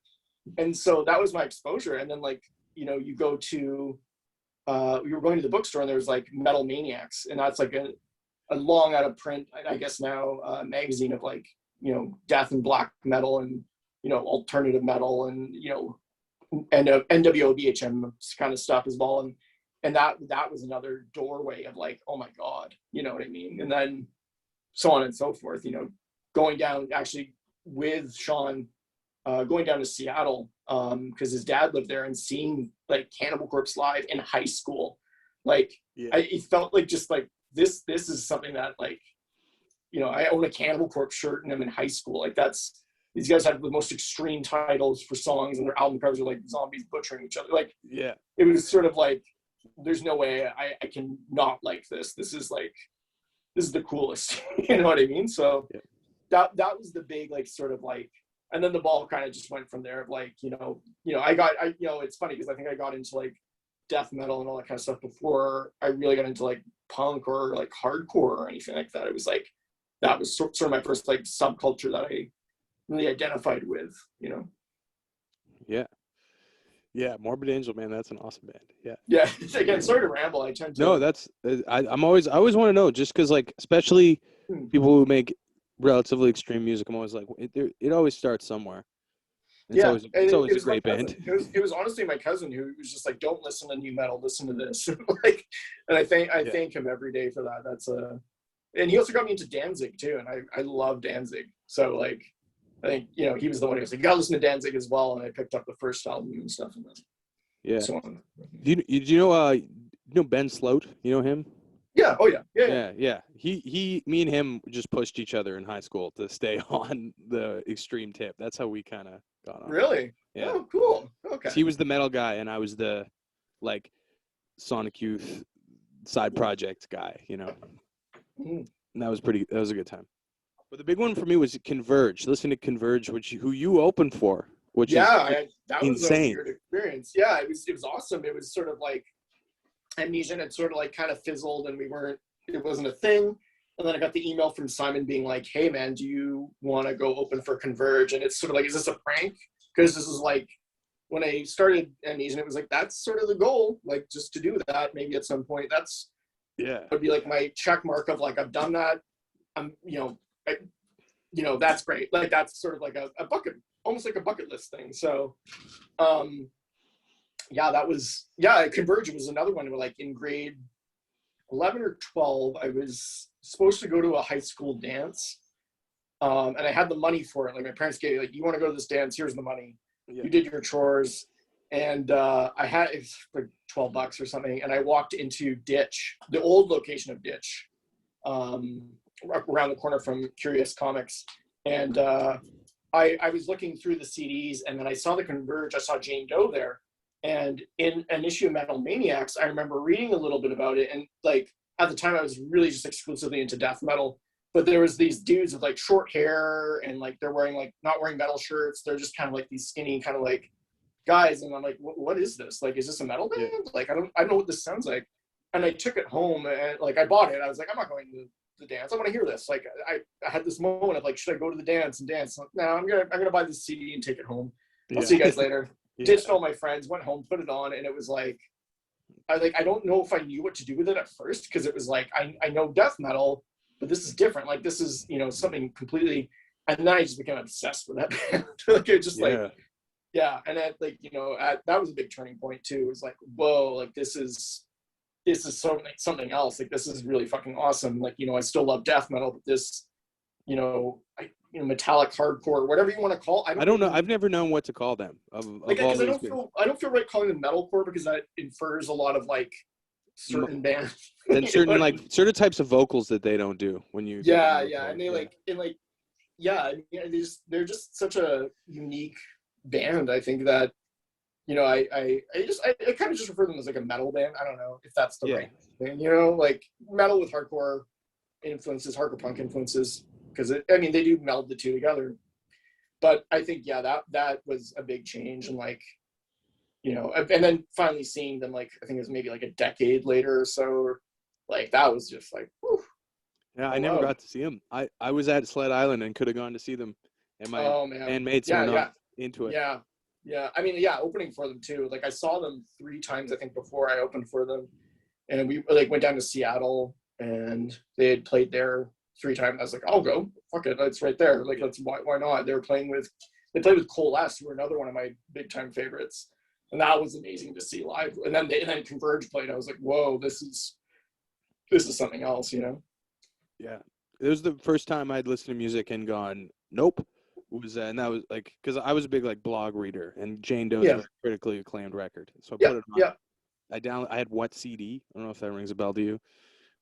And so that was my exposure. And then, like, you know, you go to, we were going to the bookstore, and there was like Metal Maniacs, and that's like a long out of print, I guess now, magazine of like, you know, death and black metal and, you know, alternative metal and, you know, and NWO BHM kind of stuff as well. And that was another doorway of like, oh my God, you know what I mean? And then so on and so forth, you know, going down actually with Sean, going down to Seattle, because his dad lived there, and seeing like Cannibal Corpse live in high school, like it felt like just like this is something that, like, you know, I own a Cannibal Corpse shirt and I'm in high school. Like, that's, these guys have the most extreme titles for songs, and their album covers are like zombies butchering each other. Like, it was sort of like, there's no way I can not like this. This is the coolest. You know what I mean? So that was the big, like, sort of like, and then the ball kind of just went from there of like, you know, I you know, it's funny because I think I got into like death metal and all that kind of stuff before I really got into like punk or like hardcore or anything like that. It was like, that was sort of my first like subculture that I really identified with, you know? Yeah. Morbid Angel, man, that's an awesome band. Yeah. Again, sorry to ramble. I tend to. No, that's, I always want to know, just because, like, especially people who make relatively extreme music, I'm always like, it always starts somewhere. It's always a great band. It was honestly my cousin who was just like, don't listen to new metal, listen to this. Like, and I thank him every day for that. That's and he also got me into Danzig too, and I love Danzig. So like, I think, you know, he was the one who was like, you gotta listen to Danzig as well, and I picked up the first album and stuff. And then, so on. Do you know Ben Sloat? You know him? Yeah. Oh yeah. Yeah. Me and him just pushed each other in high school to stay on the extreme tip. That's how we kind of got on. Really? Yeah. Oh, cool. Okay. He was the metal guy, and I was the, like, Sonic Youth side project guy, you know. And that was a good time. But the big one for me was Converge. Listen to Converge, who you opened for, which is that was insane. a weird experience. Yeah, it was awesome. It was sort of like Amnesia had sort of like kind of fizzled, and it wasn't a thing. And then I got the email from Simon being like, hey man, do you want to go open for Converge? And it's sort of like, is this a prank? Because this is like, when I started Amnesia, it was like, that's sort of the goal, like, just to do that maybe at some point. That's would be like my check mark of like, I've done that. I'm, that's great. Like, that's sort of like a bucket, almost like a bucket list thing. So Converge was another one where, like, in grade 11 or 12, I was supposed to go to a high school dance, and I had the money for it. Like, my parents gave, like, you want to go to this dance, here's the money. You did your chores. And I had, it was like $12 or something, and I walked into Ditch, the old location of Ditch, around the corner from Curious Comics. And I was looking through the CDs, and then I saw the Converge. I saw Jane Doe there. And in an issue of Metal Maniacs, I remember reading a little bit about it. And like, at the time, I was really just exclusively into death metal. But there was these dudes with like short hair, and like they're wearing, like, not wearing metal shirts. They're just kind of like these skinny kind of like guys. And I'm like, what is this? Like, is this a metal band? Like, I don't know what this sounds like. And I took it home, and like, I bought it. I was like, I'm not going to the dance. I want to hear this. Like, I had this moment of like, should I go to the dance and dance? Like, no, I'm gonna buy this CD and take it home. I'll see you guys later. Ditched all my friends, went home, put it on, and it was like, I don't know if I knew what to do with it at first, because it was like I know death metal, but this is different. Like this is, you know, something completely. And then I just became obsessed with that band. Like it just like, yeah. And at like, you know, that was a big turning point too. It was like, whoa, like this is something else. Like this is really fucking awesome. Like, you know, I still love death metal, but this, you know, metallic hardcore, whatever you want to call. I don't know. I've never known what to call them. Like, because I don't feel right calling them metalcore, because that infers a lot of like certain bands and certain like certain types of vocals that they don't do when you. Yeah, and they like yeah, they're just such a unique band. I think that, you know, I kind of just refer to them as like a metal band. I don't know if that's the right thing, you know, like metal with hardcore influences, hardcore punk influences, because I mean they do meld the two together. But I think that was a big change, and like, you know, and then finally seeing them, like I think it was maybe like a decade later or so, like that was just like, whew. Yeah, I never got to see them. I was at Sled Island and could have gone to see them, and my bandmates were not into it. Yeah. I mean, opening for them too. Like I saw them 3 times, I think, before I opened for them, and we like went down to Seattle, and they had played there 3 times. I was like, I'll go. Fuck it, it's right there. Like, why not? They played with Coalesce, who were another one of my big time favorites, and that was amazing to see live. And then Converge played. I was like, whoa, this is something else, you know. Yeah, it was the first time I'd listened to music and gone, nope. And that was like, because I was a big like blog reader, and Jane Doe's a critically acclaimed record, so I put it on. I had What CD. I don't know if that rings a bell to you.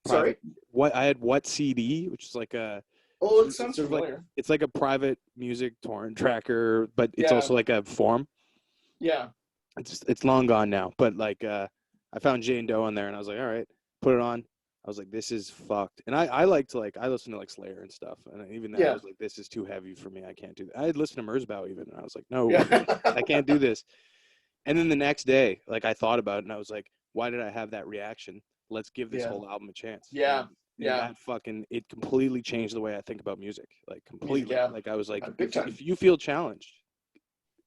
Sorry. I had What CD, which is like a. Oh, it sounds familiar. Like, it's like a private music torrent tracker, but it's also like a forum. Yeah. It's long gone now, but like I found Jane Doe on there, and I was like, all right, put it on. I was like, this is fucked. And I like to I listen to like Slayer and stuff. And even then I was like, this is too heavy for me. I can't do that. I had listened to Merzbow even, and I was like, no, I can't do this. And then the next day, like I thought about it, and I was like, why did I have that reaction? Let's give this whole album a chance. Yeah. That it completely changed the way I think about music. Like completely. Like I was like, if you feel challenged,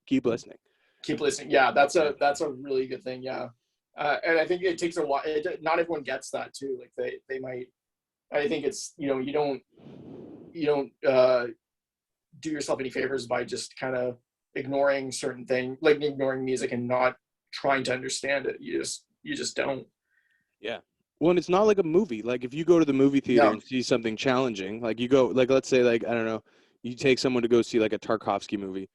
keep listening. Keep listening. Yeah, that's a really good thing. Yeah. And I think it takes a while. Not everyone gets that too. Like they might. I think it's, you know, you don't do yourself any favors by just kind of ignoring certain things, like ignoring music and not trying to understand it. You just don't. Yeah. Well, and it's not like a movie. Like if you go to the movie theater and see something challenging, like you go, like let's say, like I don't know, you take someone to go see like a Tarkovsky movie.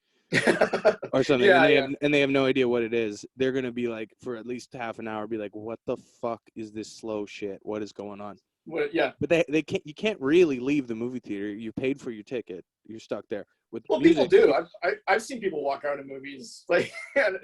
Or something, and they have no idea what it is. They're gonna be like, for at least half an hour, be like, "What the fuck is this slow shit? What is going on?" But they can't. You can't really leave the movie theater. You paid for your ticket. You're stuck there. With music, people do. I've seen people walk out of movies like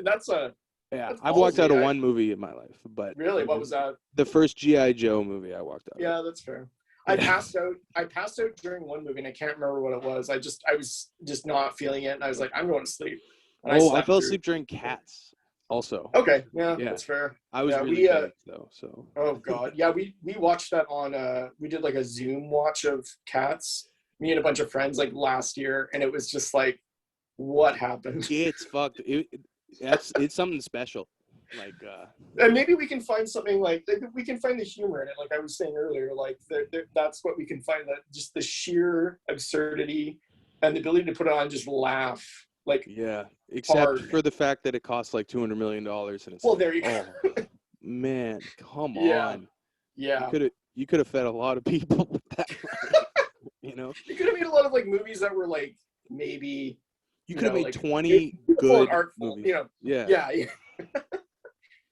that's a. Yeah, I've walked out of one movie in my life, but really, what was that? The first G.I. Joe movie I walked out. Yeah, that's fair. I passed out during one movie, and I can't remember what it was. I was just not feeling it, and I was like, I'm going to sleep. And I fell asleep during Cats also. Okay, yeah, that's fair. I was really bad, though, so. Oh god, yeah, we watched that on we did like a Zoom watch of Cats, me and a bunch of friends, like last year, and it was just like, what happened? It's fucked. It's something special. Like and maybe we can find something like we can find the humor in it, like I was saying earlier, like that's what we can find, that just the sheer absurdity and the ability to put it on and just laugh, like except hard. For the fact that it costs like $200 million, and it's there you go. Man, come on. You could have fed a lot of people with that. You know, you could have made a lot of like movies that were like maybe you could have made like 20 good artful, movies. Yeah.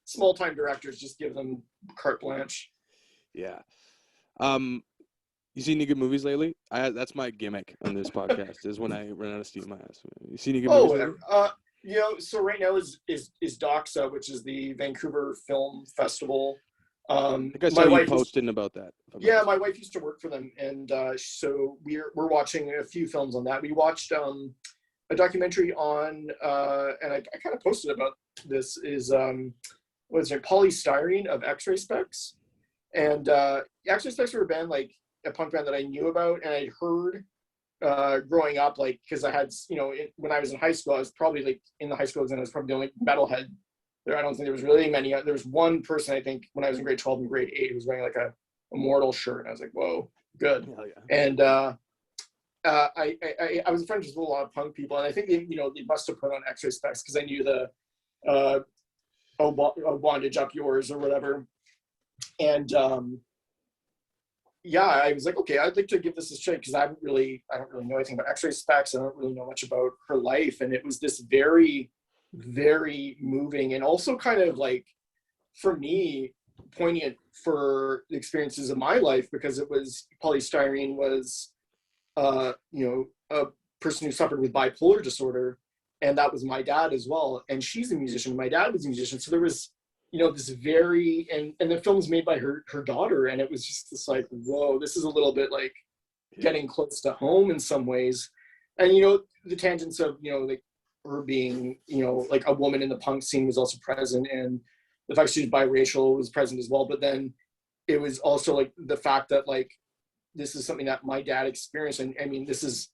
Small time directors, just give them carte blanche. Yeah. You seen any good movies lately? That's my gimmick on this podcast is when I run out of steam my ass. You seen any good movies lately? You know, so right now is Doxa, which is the Vancouver Film Festival. I think I saw you posting about that. Yeah, my wife used to work for them, and so we're watching a few films on that. We watched a documentary on, and I kind of posted about this, is what's it, Polystyrene of X-Ray Specs. And X-Ray Specs were a punk band that I knew about, and I'd heard growing up, like, because I had, when I was in high school, I was probably like in the high school, and I was probably the only metalhead I don't think there was really many. There was one person, I think, when I was in grade 12 and grade 8, who was wearing like a Immortal shirt. And I was like, whoa, good. Hell yeah. And I was friends with a lot of punk people, and I think they must have put on X-ray specs because I knew the bondage up yours or whatever. And yeah, I was like, okay, I'd like to give this a try because I don't really know anything about X-ray specs. I don't really know much about her life, and it was this very, very moving and also kind of like, for me, poignant for the experiences of my life, because it was polystyrene was a person who suffered with bipolar disorder, and that was my dad as well, and she's a musician, my dad was a musician, so there was this very, and the film's made by her daughter, and it was just this like, whoa, this is a little bit like getting close to home in some ways. And the tangents of like her being like a woman in the punk scene was also present, and the fact she was biracial was present as well. But then it was also like the fact that like this is something that my dad experienced, and I mean this is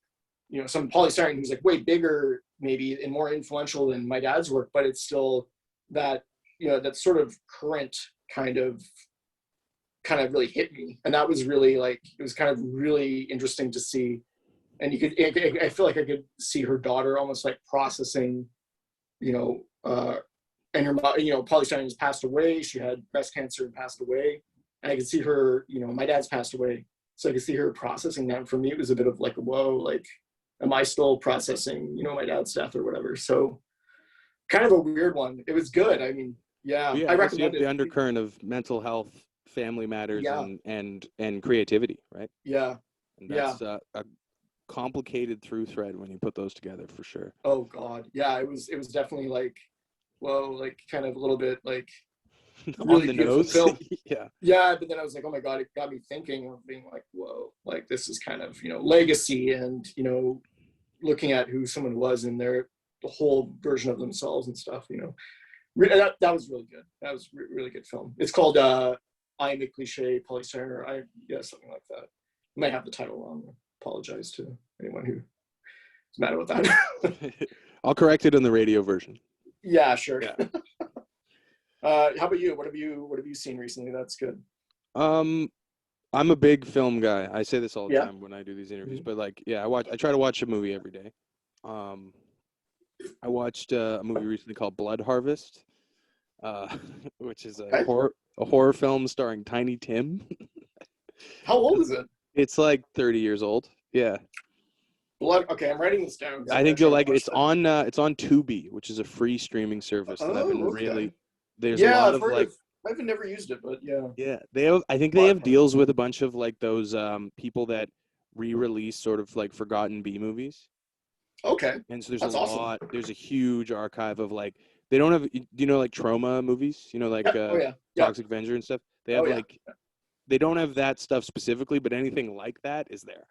some polystyrene who's like way bigger maybe and more influential than my dad's work, but it's still that that sort of current kind of really hit me, and that was really like, it was kind of really interesting to see. And I feel like I could see her daughter almost like processing, and her polystyrene has passed away. She had breast cancer and passed away, and I could see her. My dad's passed away, so I could see her processing that. And for me, it was a bit of like, whoa, like, am I still processing, my dad's death or whatever? So, kind of a weird one. It was good. I mean, yeah, I recommend it. The undercurrent of mental health, family matters, and creativity, right? Yeah, and that's a complicated through thread when you put those together, for sure. Oh God, yeah, it was definitely like, whoa, like kind of a little bit like really on the nose. Film. yeah, but then I was like, oh my God, it got me thinking of being like, whoa, like this is kind of legacy, and looking at who someone was and the whole version of themselves and stuff. That was really good. That was really good film. It's called I Am a Cliche Polystyrene, or something like that. I might have the title wrong. I apologize to anyone who's mad about that. I'll correct it in the radio version. Yeah, sure. Yeah. How about you? What have you seen recently that's good? I'm a big film guy. I say this all the time when I do these interviews, but like, I try to watch a movie every day. I watched a movie recently called Blood Harvest, which is a horror film starring Tiny Tim. How old is it? It's like 30 years old. Yeah. Blood. Okay, I'm writing this down. I think you'll like it. It's on Tubi, which is a free streaming service that I've been really. There's a lot of like. I've never used it, but yeah. Yeah, they have. I think they have deals with a bunch of like those people that re-release sort of like forgotten B movies. Okay. And so there's lot. There's a huge archive of like, they don't have, like trauma movies, like Toxic Avenger and stuff. They have they don't have that stuff specifically, but anything like that is there.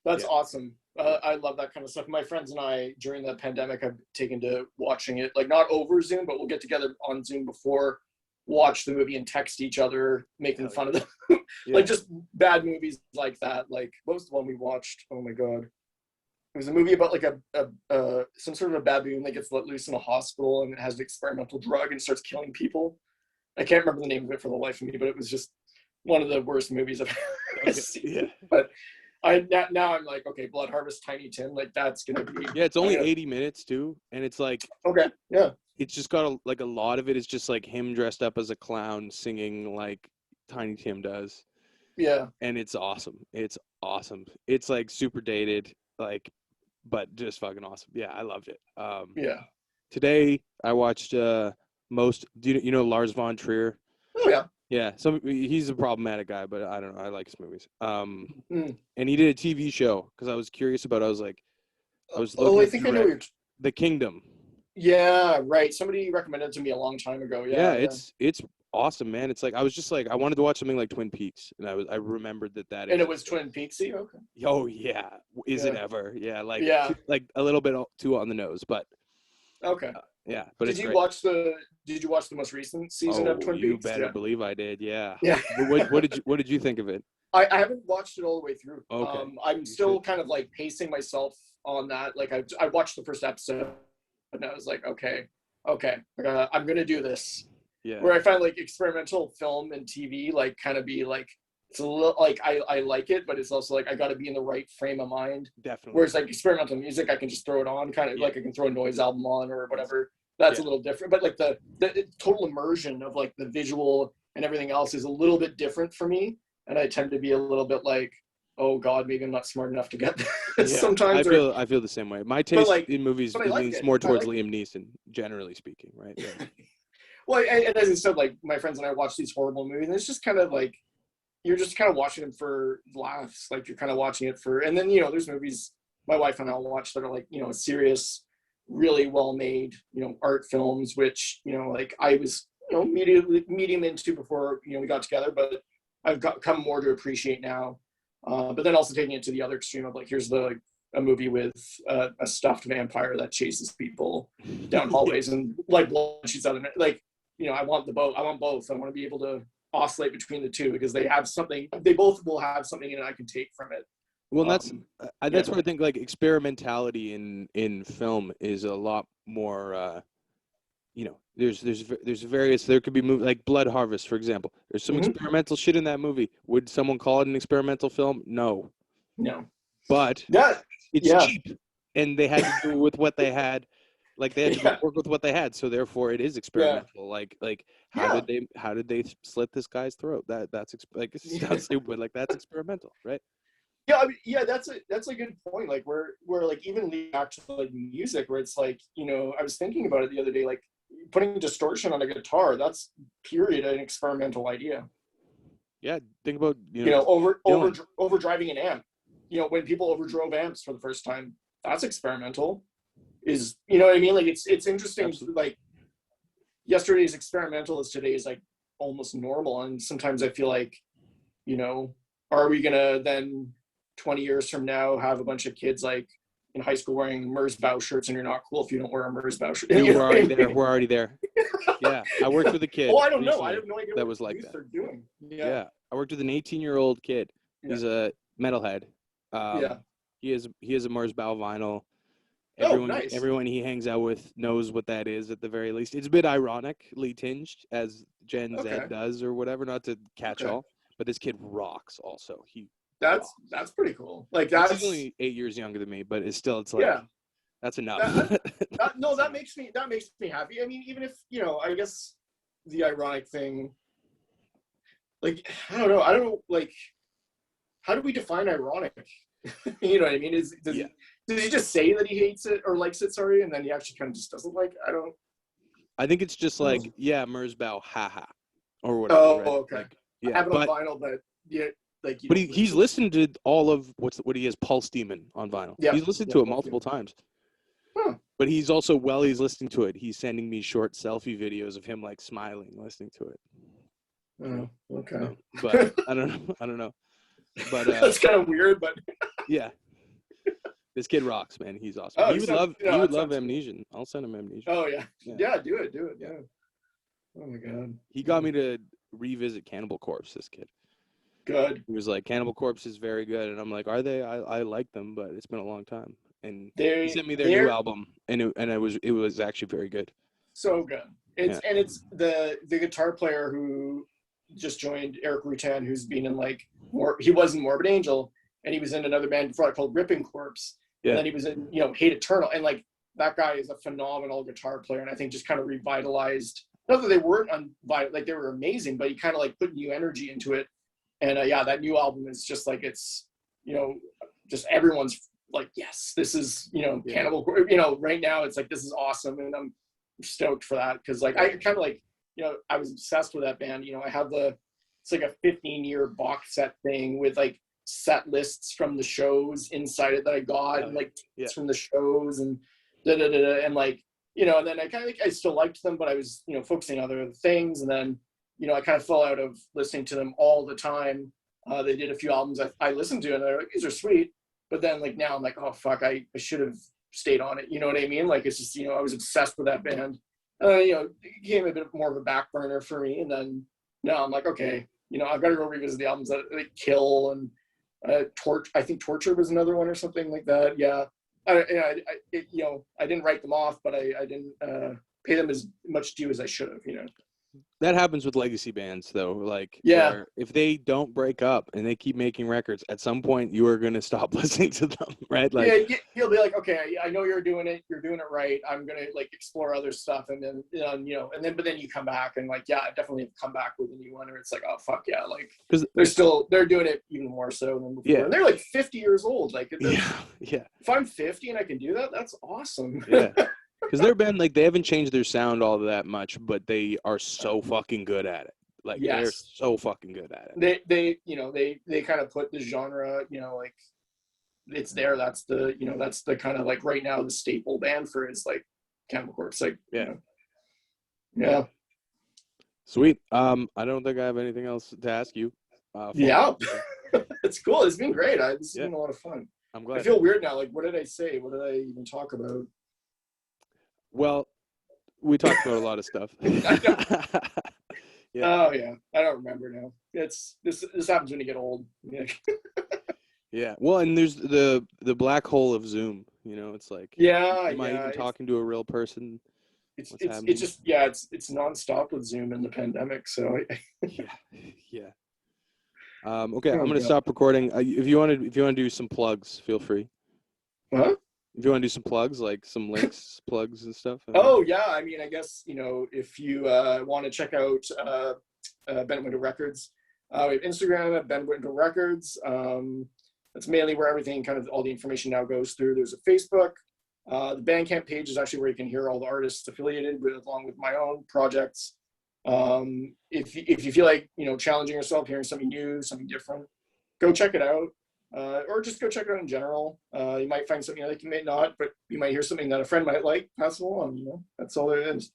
That's awesome. I love that kind of stuff. My friends and I, during the pandemic, have taken to watching it, like not over Zoom, but we'll get together on Zoom before, watch the movie and text each other, making fun of them. Like just bad movies like that. Like, what was the one we watched? Oh my God. It was a movie about like some sort of a baboon that gets let loose in a hospital and it has an experimental drug and starts killing people. I can't remember the name of it for the life of me, but it was just one of the worst movies I've ever seen. Yeah. But now I'm like, okay, Blood Harvest, Tiny Tim, like that's gonna be. Yeah, it's only 80 minutes too, and it's like. Okay. Yeah. It's just got a lot of it is just like him dressed up as a clown singing like Tiny Tim does. Yeah. And it's awesome. It's awesome. It's like super dated, like, but just fucking awesome. Yeah, I loved it. Yeah. Today I watched do you know Lars von Trier? Oh yeah. Yeah. He's a problematic guy, but I don't know. I like his movies. And he did a TV show because I was curious about. I was looking. I think I know The Kingdom. Yeah, right. Somebody recommended it to me a long time ago. Yeah. It's awesome, man. It's like I was just like I wanted to watch something like Twin Peaks, and I remembered that. And it was Twin Peaksy. Okay. Oh yeah, is it ever? Yeah, like a little bit too on the nose, but okay. Yeah, but did you watch the most recent season of Twin Peaks? You better believe I did. Yeah. Yeah. What did you think of it? I haven't watched it all the way through. Okay. I'm still kind of like pacing myself on that. Like I watched the first episode, and I was like, okay, okay, I'm gonna do this. Yeah, Where I find like experimental film and TV like kind of be like, it's a little like I like it, but it's also like I got to be in the right frame of mind. definitely. Whereas like experimental music, I can just throw it on, kind of like I can throw a noise album on or whatever. That's a little different. But like the total immersion of like the visual and everything else is a little bit different for me, and I tend to be a little bit like, oh God, maybe I'm not smart enough to get this Yeah, sometimes. I feel the same way. My taste like, in movies but I like leans it. more I towards like Liam Neeson, generally speaking, right? Yeah. Well, and as I said, like my friends and I watch these horrible movies, and it's just kind of like you're just kind of watching them for laughs. Like you're kind of watching it for, and then there's movies my wife and I'll watch that are like serious, really well made art films, which like I was medium into before we got together, but I've come more to appreciate now. But then also taking it to the other extreme of like here's a movie with a stuffed vampire that chases people down hallways and like blood shoots out of it. Like I want both. I want both. I want to be able to oscillate between the two because they have something. They both will have something in it I can take from it. Well, that's where I think like experimentality in film is a lot more. There's various. There could be movies like Blood Harvest, for example. There's some experimental shit in that movie. Would someone call it an experimental film? No. But it's cheap, and they had to do with what they had. Like they had to work with what they had, so therefore it is experimental. Like how did they slit this guy's throat? That's like it sounds stupid, like that's experimental, right? Yeah, I mean, that's a good point. Like where like even back to like music, where it's like I was thinking about it the other day, like putting distortion on a guitar. That's period an experimental idea. Yeah, think about overdriving an amp. When people overdrove amps for the first time, that's experimental. Is what I mean? Like it's interesting. Absolutely. Like yesterday's experimental is today's like almost normal, and sometimes I feel like, are we gonna then 20 years from now have a bunch of kids like in high school wearing Merzbow shirts, and you're not cool if you don't wear a Merzbow shirt? Dude, we're already there. Yeah, I worked with a kid. Oh, I don't know. I have no idea that was like that. They're doing. Yeah, I worked with an 18-year-old kid. He's a metalhead. He has a Merzbow vinyl. Everyone he hangs out with knows what that is at the very least. It's a bit ironically tinged, as Gen Z does or whatever, not to catch all. But this kid rocks also. That's pretty cool. Like he's only 8 years younger than me, but it's like that's enough. That makes me happy. I mean, even if I guess the ironic thing, like I don't know, like how do we define ironic? You know what I mean? Does he just say that he hates it or likes it? Sorry, and then he actually kind of just doesn't like it? I think it's just like Merzbow, haha, or whatever. Oh, right? okay. Like, I have it on vinyl, but like. But he's listened to all of what he has, Pulse Demon on vinyl. Yeah, he's listened to it multiple times. Huh. But he's also, while he's listening to it, he's sending me short selfie videos of him like smiling listening to it. Oh, okay. So, but I don't know. But that's kind of weird, but yeah. This kid rocks, man. He's awesome. He would love Amnesian. I'll send him Amnesian. Oh yeah. Yeah, do it. Yeah. Oh my God. He got me to revisit Cannibal Corpse, this kid. Good. He was like, Cannibal Corpse is very good, and I'm like, are they? I like them, but it's been a long time. And he sent me their new album, and it was actually very good. So good. It's the guitar player who just joined, Eric Rutan, who's been in he was in Morbid Angel, and he was in another band before called Ripping Corpse. Yeah. And then he was in Hate Eternal, and like that guy is a phenomenal guitar player, and I think just kind of revitalized. Not that they weren't like they were amazing, but he kind of like put new energy into it. And that new album is just like it's just everyone's like, yes, this is Cannibal. Right now it's like this is awesome, and I'm stoked for that because like I kind of like I was obsessed with that band. I have it's like a 15-year box set thing with like set lists from the shows inside it that I got, and like from the shows and and like and then I kind of I still liked them, but I was focusing on other things, and then I kind of fell out of listening to them all the time. They did a few albums I listened to, and they're like, these are sweet, but then like now I'm like, oh fuck, I should have stayed on it. You know what I mean? Like it's just I was obsessed with that band. It became a bit more of a back burner for me, and then now I'm like, okay, I've got to go revisit the albums that like Kill and I think Torture was another one or something like that. Yeah. I didn't write them off, but I didn't pay them as much due as I should have, you know. That happens with legacy bands, though. Like, Yeah, if they don't break up and they keep making records, at some point you are going to stop listening to them, right? Like, yeah, you'll be like, okay, I know you're doing it right. I'm gonna like explore other stuff, and then you know, but then you come back and like, yeah, I definitely have to come back with a new one, or it's like, oh fuck yeah, like because they're doing it even more so than before. Yeah. And they're like 50 years old. Like, yeah. If I'm 50 and I can do that, that's awesome. Yeah. Because their band, like, they haven't changed their sound all that much, but they are so fucking good at it. Like, they're so fucking good at it. They you know, they kind of put the genre, you know, like it's there. That's the kind of like right now the staple band for is like Cannibal Corpse. Like, yeah. You know, yeah. Sweet. I don't think I have anything else to ask you. Yeah. It's cool. It's been great. This has been a lot of fun. I'm glad. I feel weird now. Like, what did I say? What did I even talk about? Well, we talked about a lot of stuff. Yeah. Oh yeah, I don't remember now. This happens when you get old. Yeah. Yeah. Well, and there's the black hole of Zoom. You know, it's like, am I even talking to a real person? It's just it's nonstop with Zoom in the pandemic. So yeah. Okay, I'm gonna stop recording. If you want to do some plugs, feel free. Huh? If you want to do some plugs, like some links, plugs and stuff. Oh yeah, I mean, I guess, you know, if you want to check out Ben Winter Records, we have Instagram at Ben Winter Records. That's mainly where everything, kind of all the information now goes through. There's a Facebook. The Bandcamp page is actually where you can hear all the artists affiliated with, along with my own projects. If you feel like, you know, challenging yourself, hearing something new, something different, go check it out. Or just go check it out in general. You might find something that you may not, but you might hear something that a friend might like. Pass it along, you know. That's all it is.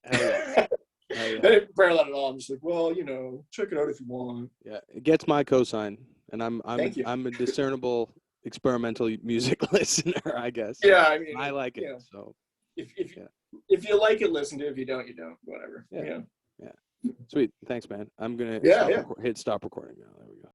I didn't prepare that at all. I'm just like, well, you know, check it out if you want. Yeah, it gets my cosign, and I'm a discernible experimental music listener, I guess. Yeah, I mean, I like it. You know, so if you like it, listen to it. If you don't, you don't. Whatever. Yeah. Sweet. Thanks, man. I'm gonna hit stop recording now. There we go.